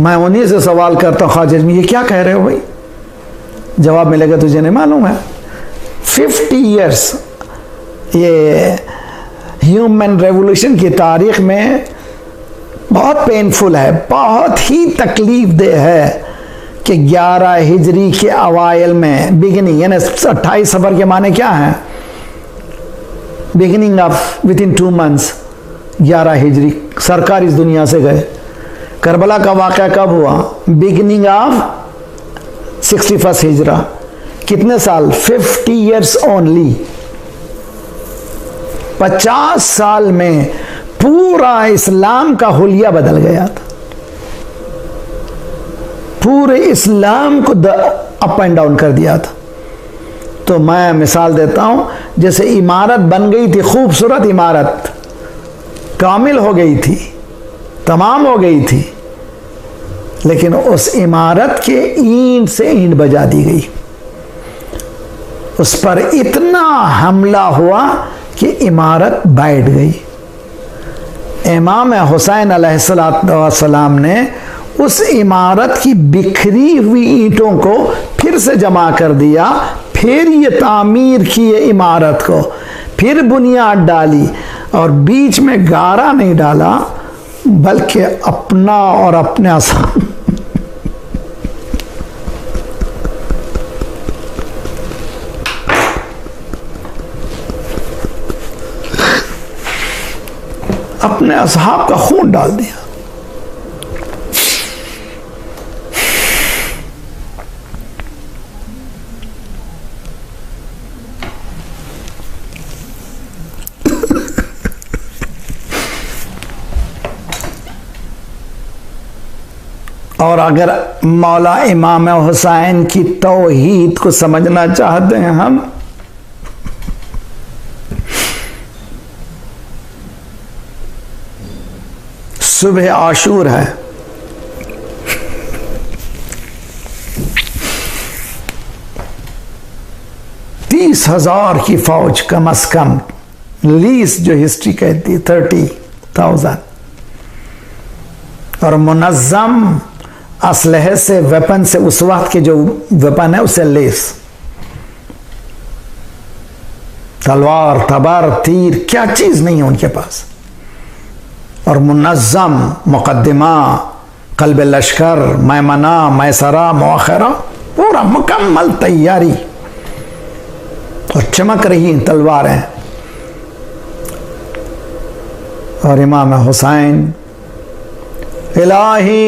मैं उन्हीं से सवाल करता हूँ, ख्वाजा अजमेरी ये क्या कह रहे हो भाई? जवाब मिलेगा तुझे नहीं मालूम है। 50 ईयर्स ये ह्यूमन रेवोल्यूशन की तारीख में बहुत पेनफुल है, बहुत ही तकलीफ दे है कि 11 हिजरी के अवाइल में बिगिनिंग, यानी 28 सफर के माने क्या है? Beginning of with in 2 months 11 हिजरी सरकार इस दुनिया से गए। करबला का वाक़या कब हुआ? Beginning of 61 हिजरा। कितने साल? 50 ईयर्स ओनली। 50 साल में पूरा इस्लाम का हुलिया बदल गया था। पूरे इस्लाम को अप एंड डाउन कर दिया था। तो मैं मिसाल देता हूं, जैसे इमारत बन गई थी, खूबसूरत इमारत कामिल हो गई थी, तमाम हो गई थी, लेकिन उस इमारत के ईंट से ईंट बजा दी गई। उस पर इतना हमला हुआ कि इमारत बैठ गई। इमाम हुसैन अलैहिस्सलाम ने उस इमारत की बिखरी हुई ईंटों को फिर से जमा कर दिया, फिर ये तामीर की ये इमारत को, फिर बुनियाद डाली, और बीच में गारा नहीं डाला, बल्कि अपना और अपने अपने असहाब का खून डाल दिया। और अगर मौला इमाम हुसैन की तौहीद को समझना चाहते हैं हम, सुबह आशूर है, तीस 30,000 की फौज कम अज कम, लीस्ट जो हिस्ट्री कहती है 30,000, और मुनज़्ज़म असलहे से, वेपन से, उस वक्त के जो वेपन है उससे लेस, तलवार, तबर, तीर, क्या चीज नहीं है उनके पास, और मुनज़्ज़म मुक़द्दिमा, क़ल्ब लश्कर, मैमना, मैसरा, मुअख़्ख़रा, पूरा मुकम्मल तैयारी, और चमक रही तलवारें। और इमाम हुसैन, इलाही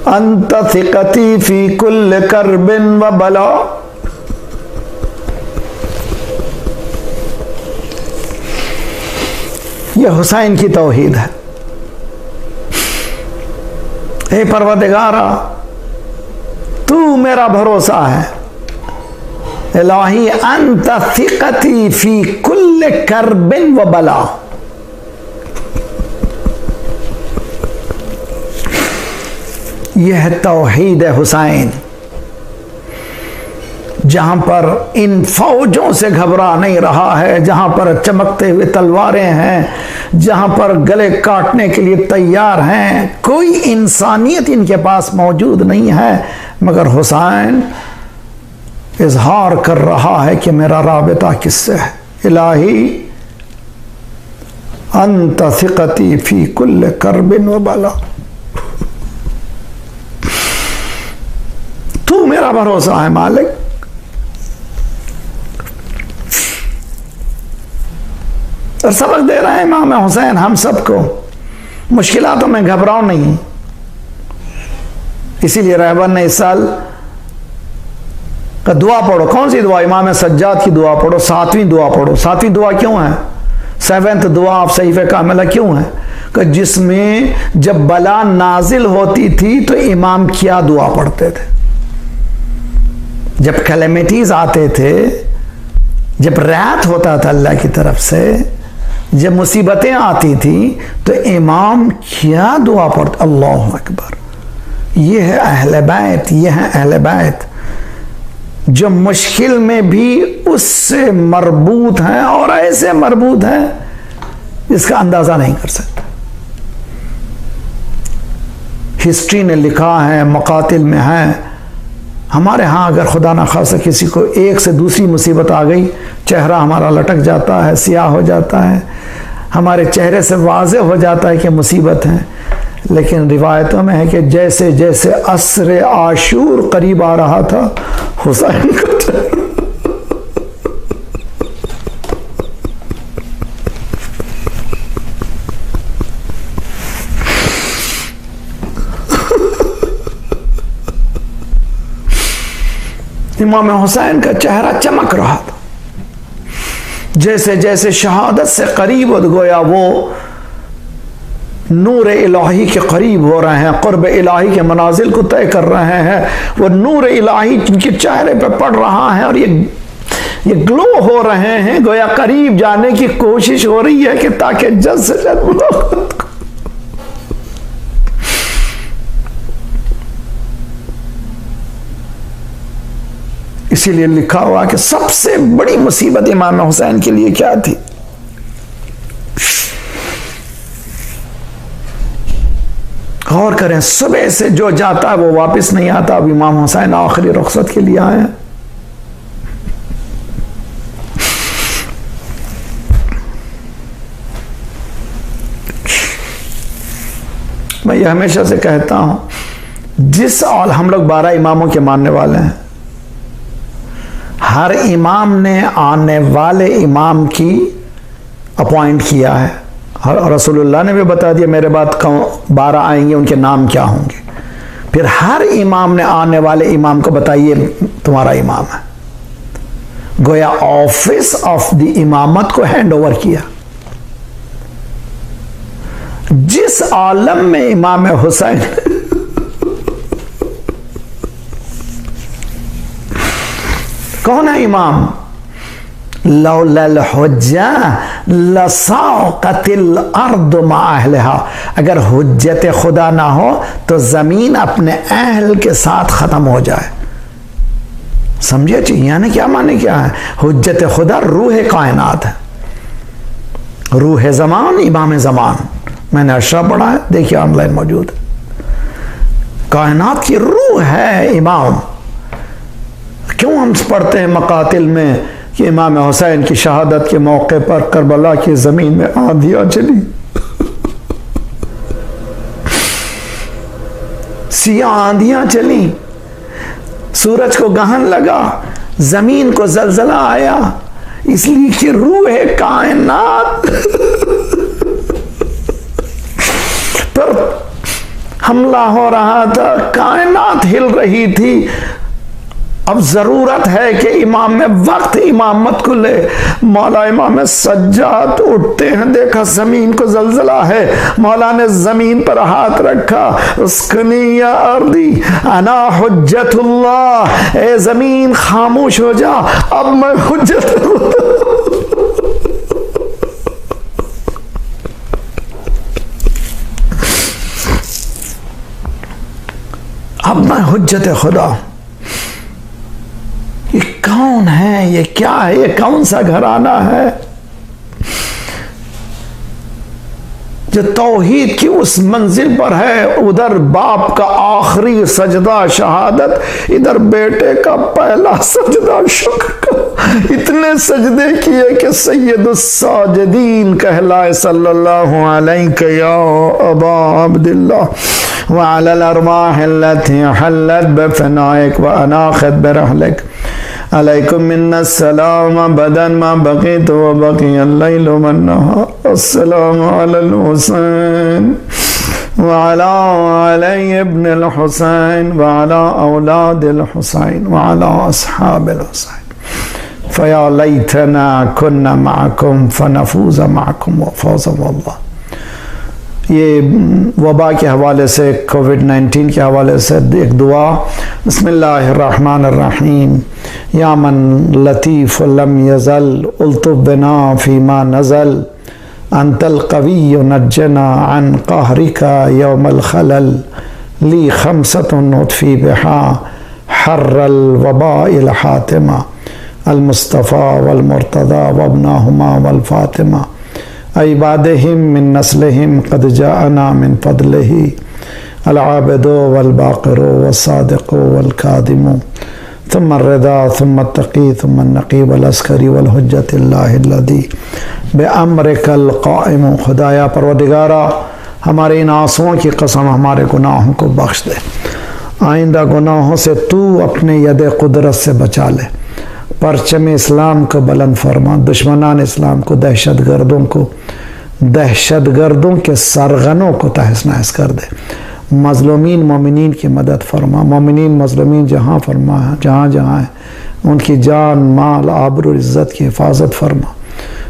अंत थिक़ती फी कुल्ल करबिन व बला, यह हुसैन की तौहीद है। हे परवरदिगारा, तू मेरा भरोसा है। इलाही अंत थिक़ती फी कुल्ल करबिन व बला, यह तौहीद है हुसैन, जहां पर इन फौजों से घबरा नहीं रहा है, जहां पर चमकते हुए तलवारें हैं, जहां पर गले काटने के लिए तैयार हैं, कोई इंसानियत इनके पास मौजूद नहीं है, मगर हुसैन इजहार कर रहा है कि मेरा राबिता किससे है। इलाही अंत थिक़ती फी कुल्ल करबिन व बला, तू मेरा भरोसा है मालिक। और सबक दे रहे हैं इमाम हुसैन हम सबको, मुश्किलातों में घबराओ नहीं। इसीलिए रहबर ने इस साल का दुआ पढ़ो, कौन सी दुआ? इमाम सज्जाद की दुआ पढ़ो, 7वीं दुआ पढ़ो। 7वीं दुआ क्यों है? 7th दुआ ऑफ सहीफ़े कामिला क्यों है? कि जिसमें जब बला नाजिल होती थी तो इमाम क्या दुआ पढ़ते थे, जब कैलेमिटीज आते थे, जब राहत होता था अल्लाह की तरफ से, जब मुसीबतें आती थी तो इमाम क्या दुआ पढ़ते? अल्लाह अकबर। ये है अहले बैत, ये है अहले बैत जो मुश्किल में भी उससे मरबूत हैं, और ऐसे मरबूत हैं जिसका अंदाजा नहीं कर सकते। हिस्ट्री ने लिखा है, मकातिल में है। हमारे यहाँ अगर खुदा ना खासा किसी को एक से दूसरी मुसीबत आ गई, चेहरा हमारा लटक जाता है, सियाह हो जाता है, हमारे चेहरे से वाज़े हो जाता है कि मुसीबत है। लेकिन रिवायतों में है कि जैसे जैसे असर आशूर करीब आ रहा था, हुसैन का इमाम हुसैन का चेहरा चमक रहा था। जैसे जैसे शहादत से करीब हो गोया वो नूर इलाही के करीब हो रहे हैं, कुर्ब इलाही के मनाजिल को तय कर रहे हैं। वो नूर इलाही जिनके चेहरे पर पड़ रहा है और ये ग्लो हो रहे हैं, गोया करीब जाने की कोशिश हो रही है कि ताकि जल्द से जल्द। इसीलिए लिखा हुआ कि सबसे बड़ी मुसीबत इमाम हुसैन के लिए क्या थी? गौर करें, सुबह से जो जाता है वो वापस नहीं आता। अब इमाम हुसैन आखिरी रुखसत के लिए आए हैं। मैं ये हमेशा से कहता हूं, जिस और हम लोग 12 इमामों के मानने वाले हैं, हर इमाम ने आने वाले इमाम की अपॉइंट किया है। और रसूलुल्लाह ने भी बता दिया मेरे बाद 12 आएंगे, उनके नाम क्या होंगे। फिर हर इमाम ने आने वाले इमाम को बताइए तुम्हारा इमाम है। गोया ऑफिस ऑफ द इमामत को हैंड ओवर किया। जिस आलम में इमाम हुसैन कौन है इमाम? लौलल हुज्जा लसाक़तिल अर्द मा अहलिहा। अगर हुज्जत खुदा ना हो तो जमीन अपने अहल के साथ खत्म हो जाए। समझे चाहिए यानी क्या माने क्या है? हुज्जत खुदा रूह कायनात है, रूह जमान इमाम जमान। मैंने अशरा पढ़ा है, देखिए ऑनलाइन मौजूद है। कायनात की रूह है इमाम। क्यों हम पढ़ते हैं मकातिल में कि इमाम हुसैन की शहादत के मौके पर करबला की जमीन में आंधियां चली, सिया आंधियां चली, सूरज को गहन लगा, जमीन को जलजला आया, इसलिए कि रूह है कायनात पर हमला हो रहा था, कायनात हिल रही थी। अब जरूरत है कि इमाम में वक्त इमामत को ले। मौला इमाम सज्जाद उठते हैं, देखा जमीन को जलजला है, मौला ने जमीन पर हाथ रखा, उसकनी या अर्दी अना हुज्जतुल्लाह, ए जमीन खामोश हो जा, अब मैं हुज्जत। अब मैं हुज्जत खुदा। ये कौन है? ये क्या है? ये कौन सा घराना है जो तौहीद की उस मंजिल पर है? उधर बाप का आखिरी सजदा शहादत, इधर बेटे का पहला सजदा शुक्र का। इतने सजदे किए कि सैयदुस साजिदीन कहलाए सल्लल्लाहु अलैहि या अबा अब्दुल्लाह व अलल अरवाह अल्लती हल्लत बफनाइक व अनाखत बरहलक अलैकुम मिन्नस सलाम बदन मा बकीत व बकी अल-लैल वन नहार। अस्सलामु अलल हुसैन व अला अली इब्न अल हुसैन व अला औलाद अल हुसैन व अला अस्हाब अल हुसैन फया लैतना कुन्ना मअकुम फनफूज मअकुम व फौज़ वल्लाह। ये वबा के हवाले से, कोविड-19 के हवाले से एक दुआ। बिस्मिल्लाहिर्रहमानिर्रहीम। या मन लतीफ़ लम यज़ल उल्तुब बिना फ़ीमा नज़ल अंतल कवी नज्जना अन कहरिका यौमल खलल ली खमसतुन उतफ़ी बिहा हर्रल वबाइल हातिमा अल मुस्तफ़ा वल मुर्तज़ा वब्नाहुमा वल फ़ातिमा इबादहिम मिन नस्लिहिम क़द जाअना मिन फ़ज़लिही अल आबिदो वल बाक़िरो वस्सादिक़ो वल कादिमो थुम्मा रिदा थुम्मा तक़ी थुम्मा नक़ी वल अस्करी वल हुज्जतिल्लाहि अल्लज़ी बिअम्रिकल क़ाइम। खुदाया परवरदिगारा, हमारे इन आंसुओं की कसम हमारे गुनाहों को बख्श दे। आइंदा गुनाहों से तू अपने यद कुदरत से बचा ले। परचम इस्लाम को बुलंद फरमा, दुश्मनान इस्लाम को, दहशत गर्दों के सरगनों को तहस नहस कर दे। मज़लूमीन मोमिनीन की मदद फरमा, मोमिनीन मज़लूमीन जहाँ फरमा है, जहाँ जहाँ है उनकी जान माल आबरू इज़्ज़त की हिफाजत फरमा।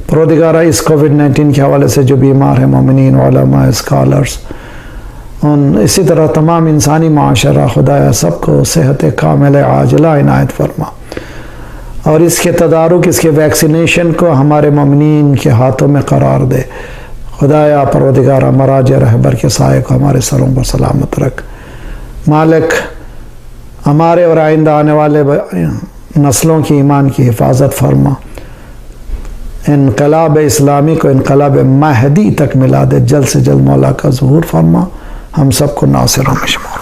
परवरदिगारा इस कोविड-19 के हवाले से जो बीमार है मोमिनीन उलमा स्कॉलर्स उन इसी तरह तमाम इंसानी माशरा खुदाया सबको सेहत कामिल आजिला इनायत फरमा और इसके तदारुक इसके वैक्सीनेशन को हमारे मोमिनीन के हाथों में करार दे। खुदाया परवरदिगारा मराज रहबर के साए को हमारे सरों पर सलामत रख। मालिक हमारे और आइंदा आने वाले नस्लों की ईमान की हिफाजत फरमा। इनकलाब इस्लामी को इनकलाब महदी तक मिला दे। जल्द से जल्द मौला का ज़ुहूर फरमा। हम सबको नासिरों में शुमार